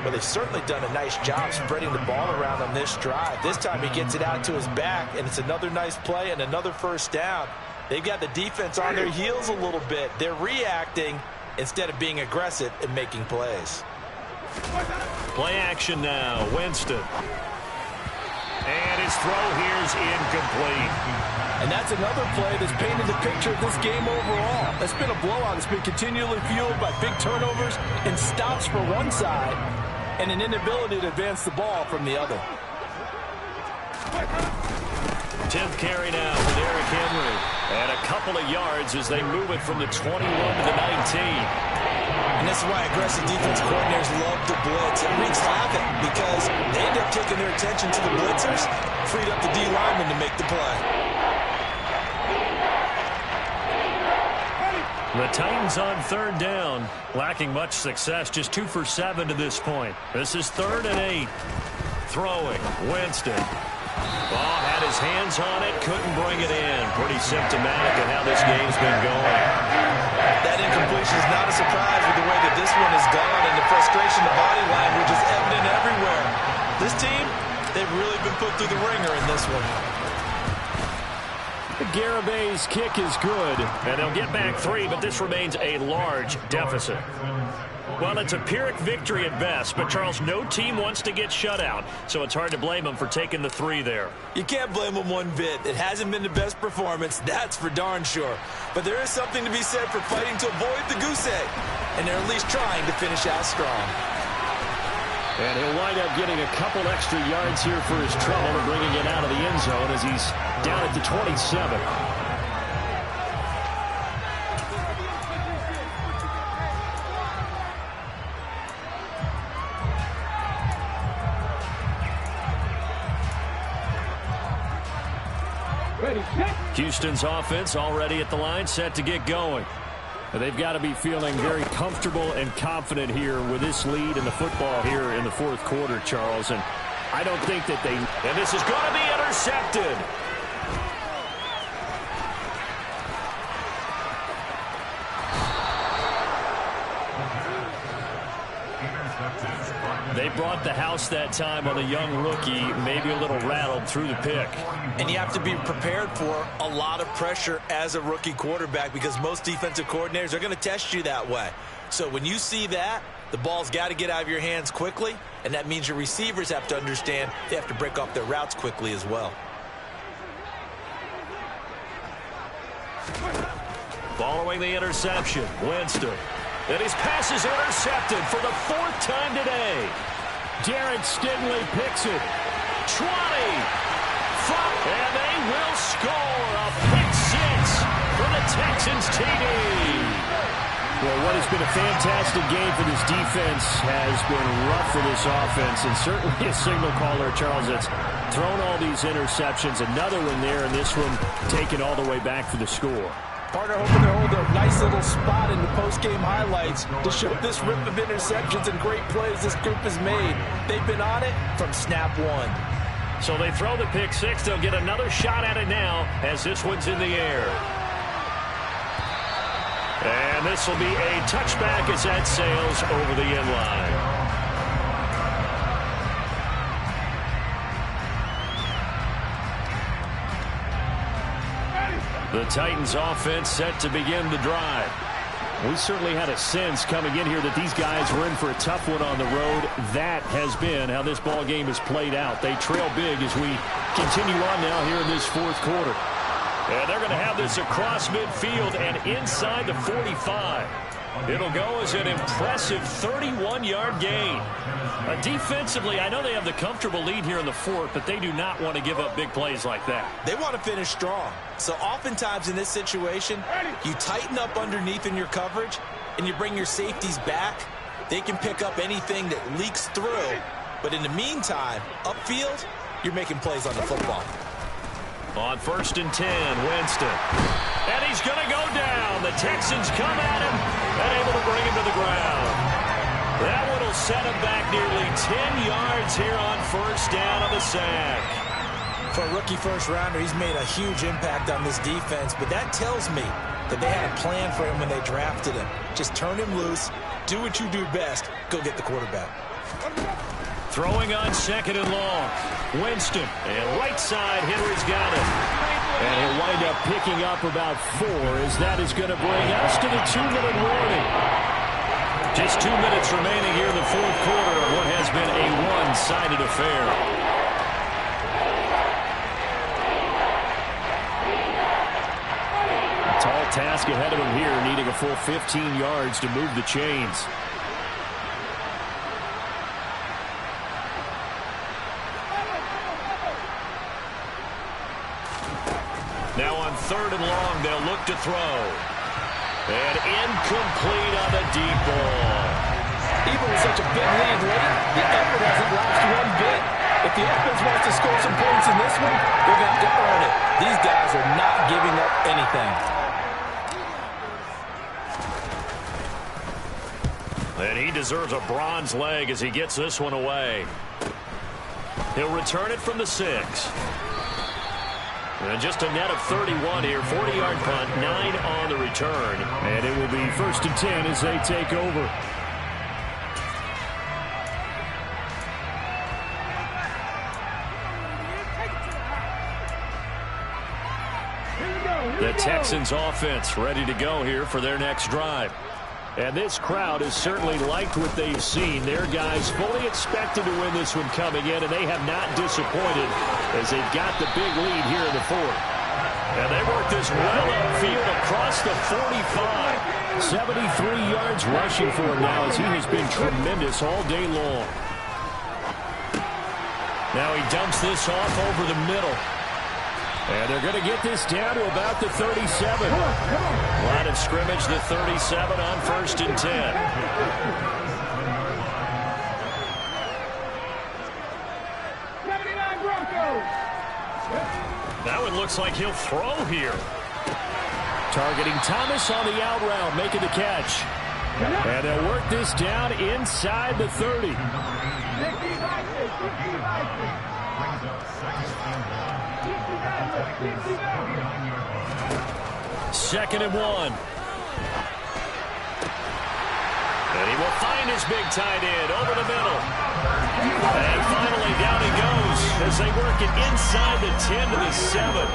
Well, they've certainly done a nice job spreading the ball around on this drive. This time he gets it out to his back, and it's another nice play and another 1st down. They've got the defense on their heels a little bit. They're reacting instead of being aggressive and making plays. Play action now. Winston. And his throw here's incomplete. And that's another play that's painted the picture of this game overall. It's been a blowout. It's been continually fueled by big turnovers and stops for one side and an inability to advance the ball from the other. 10th carry now for Derrick Henry. And a couple of yards as they move it from the 21 to the 19. And this is why aggressive defense coordinators love to blitz. It wreaks havoc because they end up taking their attention to the blitzers, freed up the D lineman to make the play. The Titans on 3rd down, lacking much success, just 2 for 7 to this point. This is 3rd and 8. Throwing, Winston. Ball had his hands on it, couldn't bring it in. Pretty symptomatic of how this game's been going. That incompletion is not a surprise with the way that this one has gone, and the frustration, the body language is evident everywhere. This team, they've really been put through the ringer in this one. Garabay's kick is good, and they'll get back 3, but this remains a large deficit. Well, it's a Pyrrhic victory at best, but, Charles, no team wants to get shut out, so it's hard to blame them for taking the 3 there. You can't blame them one bit. It hasn't been the best performance, that's for darn sure. But there is something to be said for fighting to avoid the goose egg, and they're at least trying to finish out strong. And he'll wind up getting a couple extra yards here for his trouble and bringing it out of the end zone as he's down at the 27. Houston's offense already at the line, set to get going. They've got to be feeling very comfortable and confident here with this lead in the football here in the 4th quarter, Charles. And I don't think that they... And this is going to be intercepted. They brought the house that time on a young rookie, maybe a little rattled through the pick. And you have to be prepared for a lot of pressure as a rookie quarterback because most defensive coordinators are going to test you that way. So when you see that, the ball's got to get out of your hands quickly, and that means your receivers have to understand they have to break off their routes quickly as well. Following the interception, Winston. And his pass is intercepted for the 4th time today. Jared Stingley picks it. 20. And they will score a pick 6 for the Texans TD. Well, what has been a fantastic game for this defense has been rough for this offense, and certainly a signal caller, Charles, that's thrown all these interceptions. Another one there, and this one taken all the way back for the score. Partner hoping to hold a nice little spot in the post-game highlights to show this rip of interceptions and great plays this group has made. They've been on it from snap 1. So they throw the pick 6. They'll get another shot at it now as this one's in the air. And this will be a touchback as that sails over the end line. The Titans offense set to begin the drive. We certainly had a sense coming in here that these guys were in for a tough one on the road. That has been how this ball game has played out. They trail big as we continue on now here in this 4th quarter. And they're going to have this across midfield and inside the 45. It'll go as an impressive 31-yard gain. Defensively, I know they have the comfortable lead here in the 4th, but they do not want to give up big plays like that. They want to finish strong. So oftentimes in this situation, you tighten up underneath in your coverage, and you bring your safeties back. They can pick up anything that leaks through. But in the meantime, upfield, you're making plays on the football. On 1st and 10, Winston. And he's going to go down. The Texans come at him and able to bring him to the ground. That one will set him back nearly 10 yards here on 1st down on the sack. For a rookie first-rounder, he's made a huge impact on this defense, but that tells me that they had a plan for him when they drafted him. Just turn him loose, do what you do best, go get the quarterback. Throwing on 2nd and long. Winston, and right side, Henry's got it. And he'll wind up picking up about 4, as that is going to bring us to the 2-minute warning. Just 2 minutes remaining here in the fourth quarter of what has been a one-sided affair. A tall task ahead of him here, needing a full 15 yards to move the chains. Now on 3rd and long, they'll look to throw. And incomplete on the deep ball. Even with such a big lead late, the effort hasn't lapsed one bit. If the offense wants to score some points in this one, they're going to have to earn it. These guys are not giving up anything. And he deserves a bronze leg as he gets this one away. He'll return it from the 6. And just a net of 31 here. 40-yard punt, 9 on the return. And it will be 1st and 10 as they take over. The Texans offense ready to go here for their next drive. And this crowd has certainly liked what they've seen. Their guys fully expected to win this one coming in, and they have not disappointed as they've got the big lead here in the 4th. And they work this well upfield across the 45. 73 yards rushing for him now as he has been tremendous all day long. Now he dumps this off over the middle. And they're going to get this down to about the 37. Line of scrimmage, the 37 on 1st and 10. That one looks like he'll throw here. Targeting Thomas on the out route, making the catch. And they'll work this down inside the 30. 2nd and 1. And he will find his big tight end over the middle. And finally down he goes as they work it inside the 10 to the 7.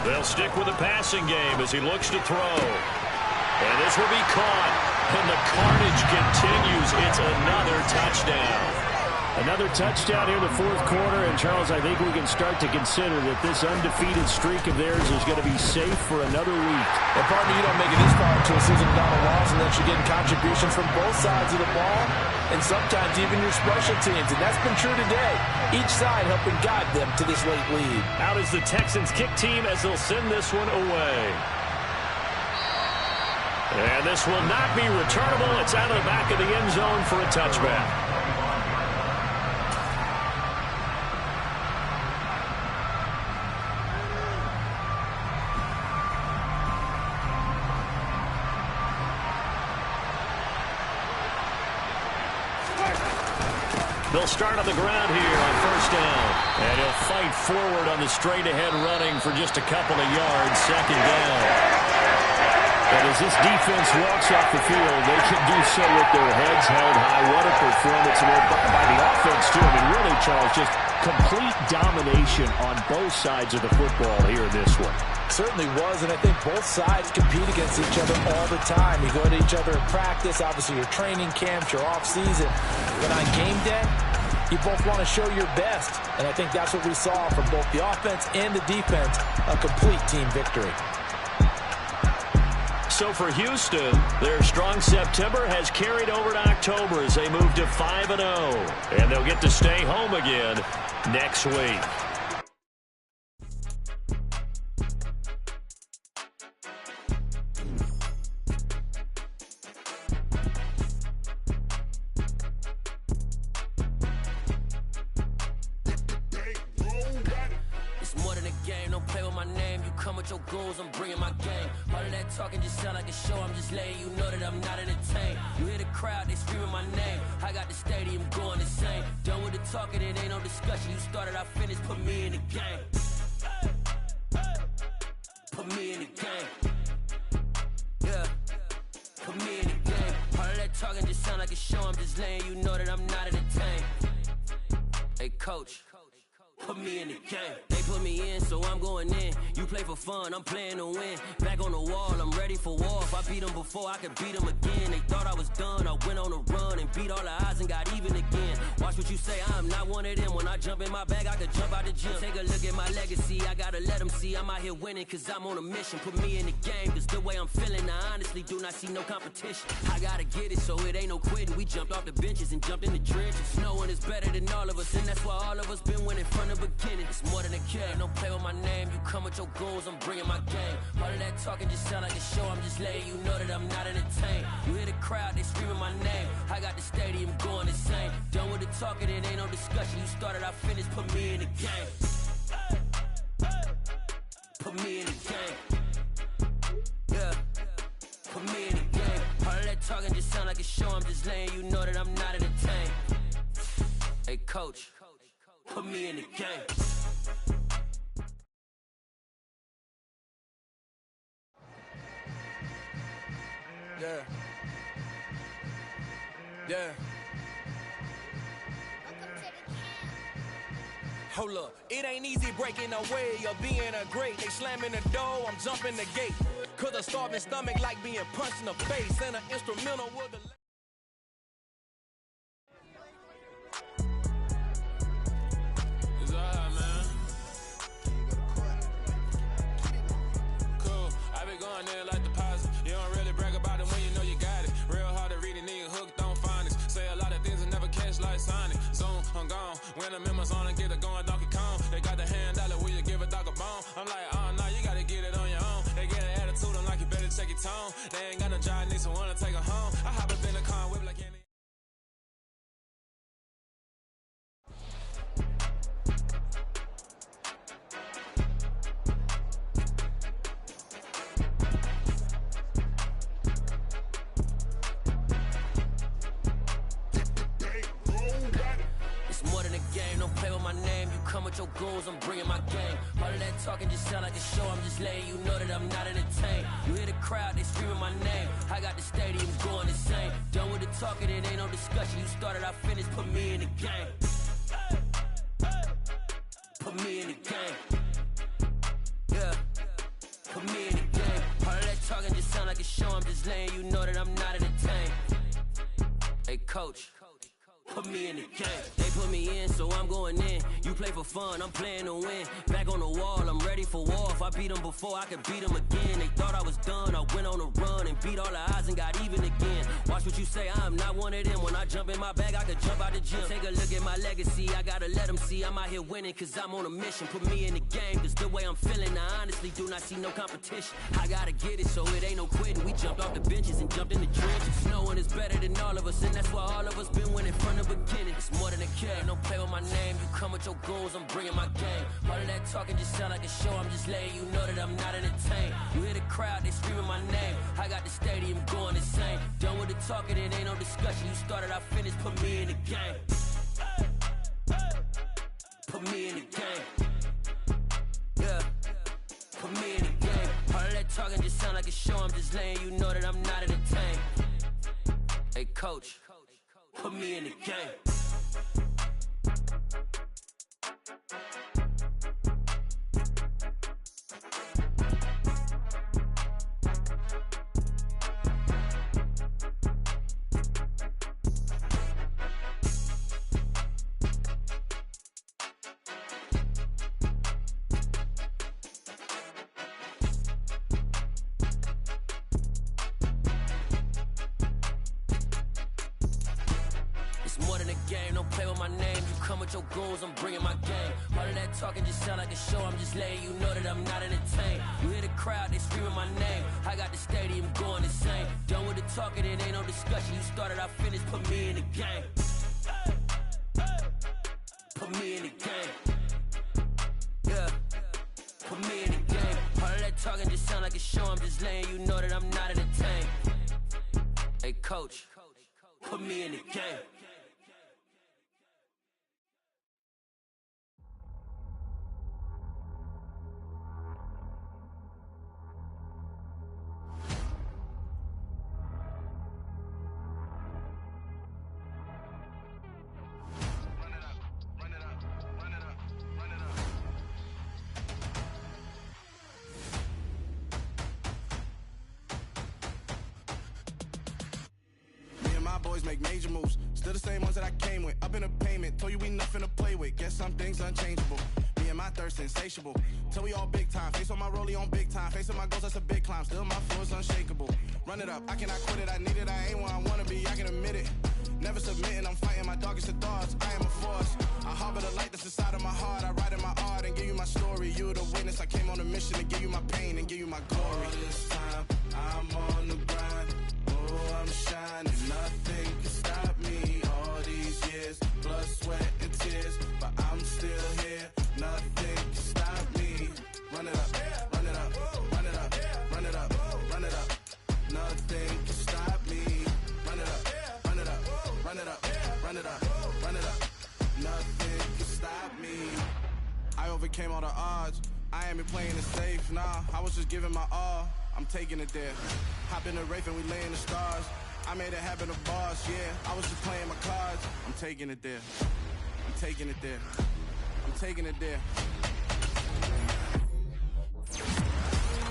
They'll stick with the passing game as he looks to throw. And this will be caught. And the carnage continues. It's another touchdown. Another touchdown here in the 4th quarter. And, Charles, I think we can start to consider that this undefeated streak of theirs is going to be safe for another week. And, partner, you don't make it this far into a season without a loss unless you're getting contributions from both sides of the ball and sometimes even your special teams. And that's been true today. Each side helping guide them to this late lead. Out is the Texans kick team as they'll send this one away. And this will not be returnable. It's out of the back of the end zone for a touchback. They'll start on the ground here on 1st down. And he'll fight forward on the straight-ahead running for just a couple of yards. 2nd down. And as this defense walks off the field, they can do so with their heads held high. What a performance by the offense, too. I mean, really, Charles, just complete domination on both sides of the football here in this one. Certainly was, and I think both sides compete against each other all the time. You go to each other in practice, obviously your training camps, your off-season. But on game day, you both want to show your best. And I think that's what we saw from both the offense and the defense, a complete team victory. So for Houston, their strong September has carried over to October as they move to 5-0. And they'll get to stay home again next week. Your goals, I'm bringing my game. All of that talking just sound like a show. I'm just letting you know that I'm not entertained. You hear the crowd, they screaming my name. I got the stadium going insane. Done with the talking, it ain't no discussion. You started, I finished, put me in the game. Put me in the game. Yeah. Put me in the game. All of that talking just sound like a show. I'm just letting you know that I'm not entertained. Hey, coach. Put me in the game. They put me in, so I'm going in. You play for fun, I'm playing to win. Back on the wall, I'm ready for war. If I beat them before, I could beat them again. They thought I was done, I went on a run and beat all the odds and got even again. Watch what you say, I'm not one of them. When I jump in my bag, I could jump out the gym. Take a look at my legacy, I gotta let them see I'm out here winning, cause I'm on a mission. Put me in the game, cause the way I'm feeling, I honestly do not see no competition. I gotta get it, so it ain't no quitting. We jumped off the benches and jumped in the trenches. No one is better than all of us, and that's why all of us been winning from the beginning. It's more than a kill, don't play with my name. You come with your goons, I'm bringing my game. All of that talking just sound like a show, I'm just letting you know that I'm not entertained. You hear the crowd, they screaming my name. I got the stadium going insane. Done with the talking, it ain't no discussion. You started, I finished, put me in the game. Put me in the game. Yeah, put me in the game. All of that talking just sound like a show, I'm just letting you know that I'm not entertained. Hey coach, put me in the game. Yeah. Yeah. Hold up, it ain't easy breaking away or being a great. They slamming the door, I'm jumping the gate. Cause a starving stomach like being punched in the face. And an instrumental with the... It's alright, man. Cool, I be going there like deposit. You don't really brag about it when you know you got it. Real hard to read a nigga hooked on phonics. Say a lot of things and never catch like Sonic. Zone, I'm gone. When I'm in my zone and get it going Donkey Kong. They got the hand dollar, will you give a dog a bone? I'm like, oh no, you gotta get it on your own. They get an attitude, I'm like, you better check your tone. They ain't got no job, need someone to take her home. I hop up in the car and whip like any... With your goons, I'm bringing my game. All of that talking just sound like a show, I'm just letting you know that I'm not entertained. You hear the crowd, they screaming my name. I got the stadium going insane. Done with the talking, it ain't no discussion. You started, I finished, put me in the game. Put me in the game. Yeah, put me in the game. All of that talking just sound like a show, I'm just letting you know that I'm not entertained. Hey coach, put me in the game. They put me in, so I'm going in. You play for fun, I'm playing to win. Back on the wall, I'm ready for war. If I beat them before, I could beat them again. They thought I was done, I went on a run and beat all the odds and got even again. Watch what you say, I'm not one of them. When I jump in my bag, I could jump out the gym. Take a look at my legacy, I gotta let them see I'm out here winning, cause I'm on a mission. Put me in the game, cause the way I'm feeling, I honestly do not see no competition. I gotta get it, so it ain't no quitting. We jumped off the benches and jumped in the trenches. No one is better than all of us, and that's why all of us been winning from the beginning. It's more than a kill, don't play with my name. You come with your goons, I'm bringing my game. All of that talking just sound like a show, I'm just letting you know that I'm not entertained. You hear the crowd, they screaming my name. I got the stadium going insane. Done with the talking, it ain't no discussion. You started, I finished, put me in the game. Put me in the game. Yeah, put me in the game. All of that talking just sound like a show, I'm just letting you know that I'm not entertained. Hey coach, put me in the game. Your goons, I'm bringing my game. All of that talking just sound like a show, I'm just letting you know that I'm not entertained. You hear the crowd, they screaming my name. I got the stadium going insane. Done with the talking, it ain't no discussion. You started, I finished, put me in the game. Put me in the game. Yeah, put me in the game. All of that talking just sound like a show, I'm just letting you know that I'm not entertained. Hey coach, put me in the game. my boys make major moves. Still the same ones that I came with. Up in a payment, told you we nothing to play with. Guess some things unchangeable. Me and my thirst insatiable. Till we all big time. Face on my rollie on big time. Face on my goals, that's a big climb. Still my flow is unshakable. Run it up, I cannot quit it. I need it, I ain't where I wanna be, I can admit it. Never submitting, I'm fighting my darkest of thoughts. I am a force. I harbor the light that's inside of my heart. I write in my art and give you my story. You the witness, I came on a mission to give you my pain and give you my glory. All this time, I'm on the grind. Oh, I'm shining, nothing can stop me. All these years, blood, sweat, and tears, but I'm still here. Nothing can stop me. Run it up, run it up, run it up, run it up, run it up. Nothing can stop me. Run it up, run it up, run it up, run it up, run it up. Nothing can stop me. I overcame all the odds. I ain't been playing it safe, nah. I was just giving my all. I'm taking it there. Hop in the Wraith and we lay in the stars. I made it happen, the boss, yeah. I was just playing my cards. I'm taking it there. I'm taking it there. I'm taking it there.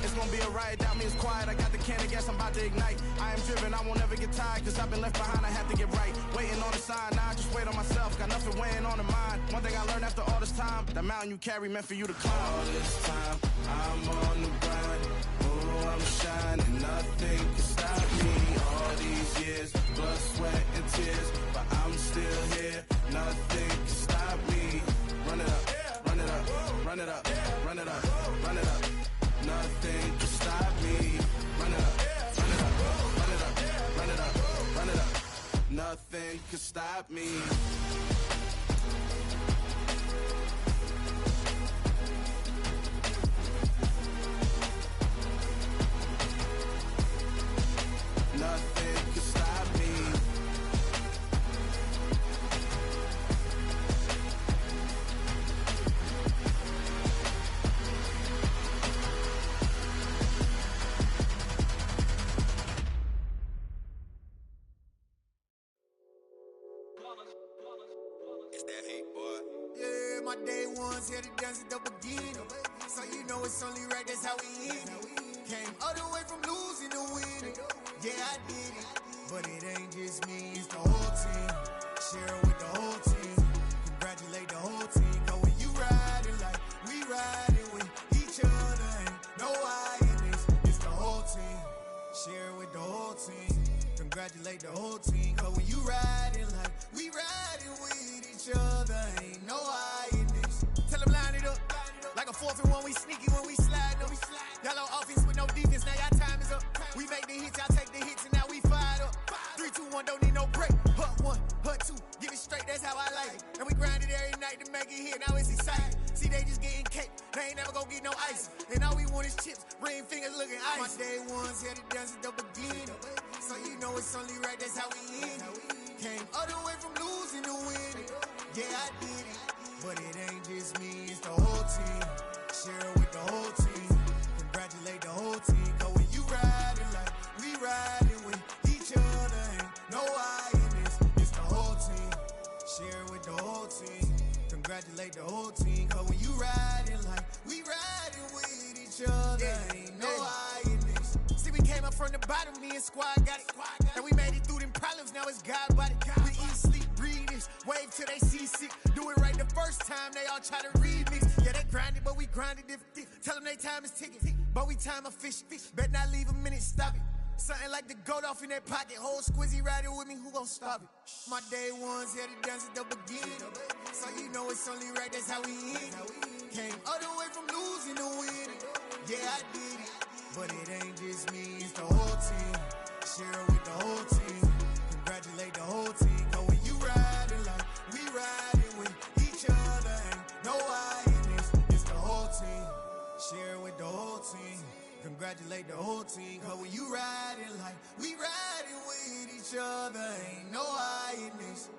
It's gonna be a riot, doubt me, it's quiet. I got the can of gas, I'm about to ignite. I am driven, I won't ever get tired, cause I've been left behind, I have to get right. Waiting on the sign, now I just wait on myself. Got nothing weighing on the mind. One thing I learned after all this time, the mountain you carry meant for you to climb. All this time, I'm on the grind. Oh, I'm shining, nothing can stop me. All these years, blood, sweat, and tears, but I'm still here. Nothing can stop me. Run it up, run it up, run it up, run it up, run it up. Nothing can stop me. Run it up, run it up, run it up, run it up, run it up. Nothing can stop me. Nothing can stop me. It's that hate, boy. Yeah, my day ones here to dance at the beginning. So you know it's only right, that's how we end it. Came all the way from losing to winning. Yeah, I did it. But it ain't just me, it's the whole team. Share it with the whole team. Congratulate the whole team. Cause when you riding like we riding with each other, ain't no I in this. It's the whole team. Share it with the whole team. Congratulate the whole team. Cause when you riding like we riding with each other, ain't no I in this. Tell them line it up. Like a 4th and 1, we sneaky when we slide up. Y'all on offense with no defense, now y'all time is up. We make the hits, y'all take the hits, and now we fired up. 3, 2, 1, don't need no break. Hut 1, hut 2, get it straight, that's how I like it. And we grind it every night to make it hit, now it's exciting. See, they just getting cake, they ain't never gonna get no ice. And all we want is chips, ring fingers looking ice. My day ones here to dance at the beginning. So you know it's only right, that's how we end it. Came all the way from losing to winning. Yeah, I did it. But it ain't just me, it's the whole team. Share it with the whole team. Congratulate the whole team. Cause when you riding like we riding with each other, ain't no I in this. It's the whole team. Share it with the whole team. Congratulate the whole team. Cause when you riding like we riding with each other, ain't no I in this. See, we came up from the bottom, me and squad got it. And we made it through them problems, now it's God body. We eat, sleep, breathe this, wave till they see sick. Do it right the first time, they all try to remix. Yeah, they grinded, but we grinded different. Tell them they time is ticking, but we time a fish. Bet not leave a minute, stop it. Something like the goat off in that pocket. Whole squizzy riding with me, who gon' stop it? My day ones here to dance at the beginning. So you know it's only right, that's how we end it. Came all the way from losing to winning. Yeah, I did it. But it ain't just me, it's the whole team. Share it with the whole team. Congratulate the whole team. Cause when you riding like we riding with each other, ain't no I in this. It's the whole team. Share it with the whole team. Congratulate the whole team. Cause when you riding like we riding with each other, ain't no I in this.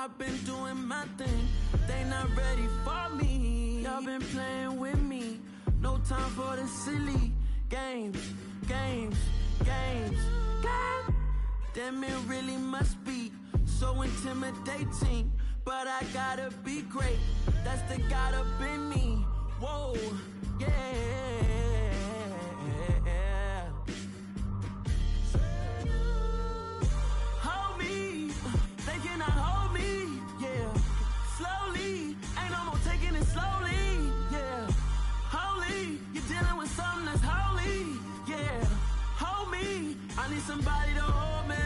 I've been doing my thing. They not ready for me. Y'all been playing with me. No time for the silly games. Damn, it really must be so intimidating. But I gotta be great. That's the God up in me. Whoa, yeah. Hold me, they cannot hold me, yeah. Slowly, ain't no more taking it slowly, yeah. Holy, you're dealing with something that's holy, yeah. Hold me, I need somebody to hold me.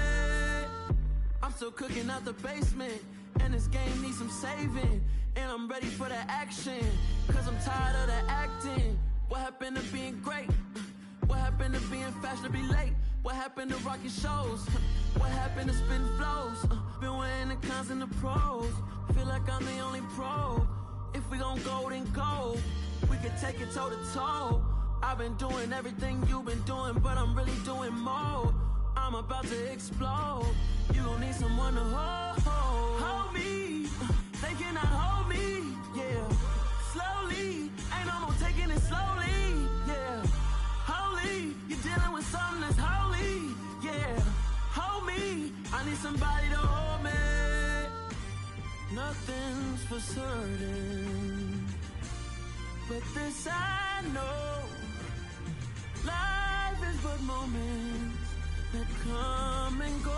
I'm still cooking out the basement, and this game needs some saving. And I'm ready for the action, cause I'm tired of the acting. What happened to being great? What happened to being fashionably late? What happened to rocking shows? What happened to spitting flows? Been weighing the cons and the pros. Feel like I'm the only pro. If we gon' go, then go. We can take it toe to toe. I've been doing everything you've been doing, but I'm really doing more. I'm about to explode. You gon' need someone to hold me. They cannot hold me, yeah. Slowly, ain't no more taking it slowly, yeah. Holy, you're dealing with something that's holy, yeah. Hold me, I need somebody to hold me. Nothing's for certain, but this I know. Life is but moments that come and go.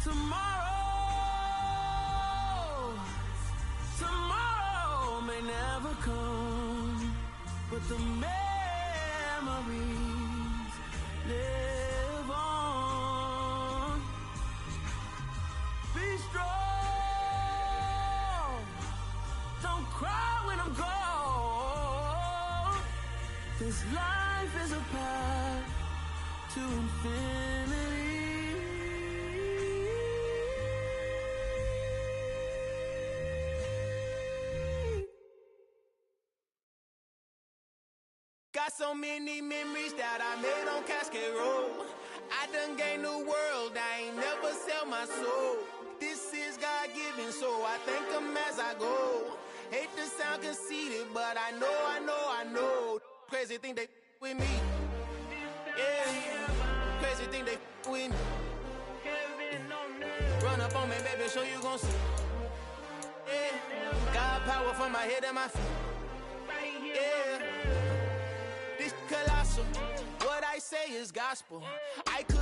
Tomorrow may never come, but the memories live on. Be strong, don't cry when I'm gone. This life is a path to infinity. Got so many memories that I made on Cascade Road. I done gained the world, I ain't never sell my soul. This is God-given, so I thank him as I go. Hate to sound conceited, but I know. Crazy thing they with me. Yeah, crazy thing they with me. Run up on me, baby, so you gon' see. Yeah, God power from my head and my feet. Yeah. Colossal. What I say is gospel. I could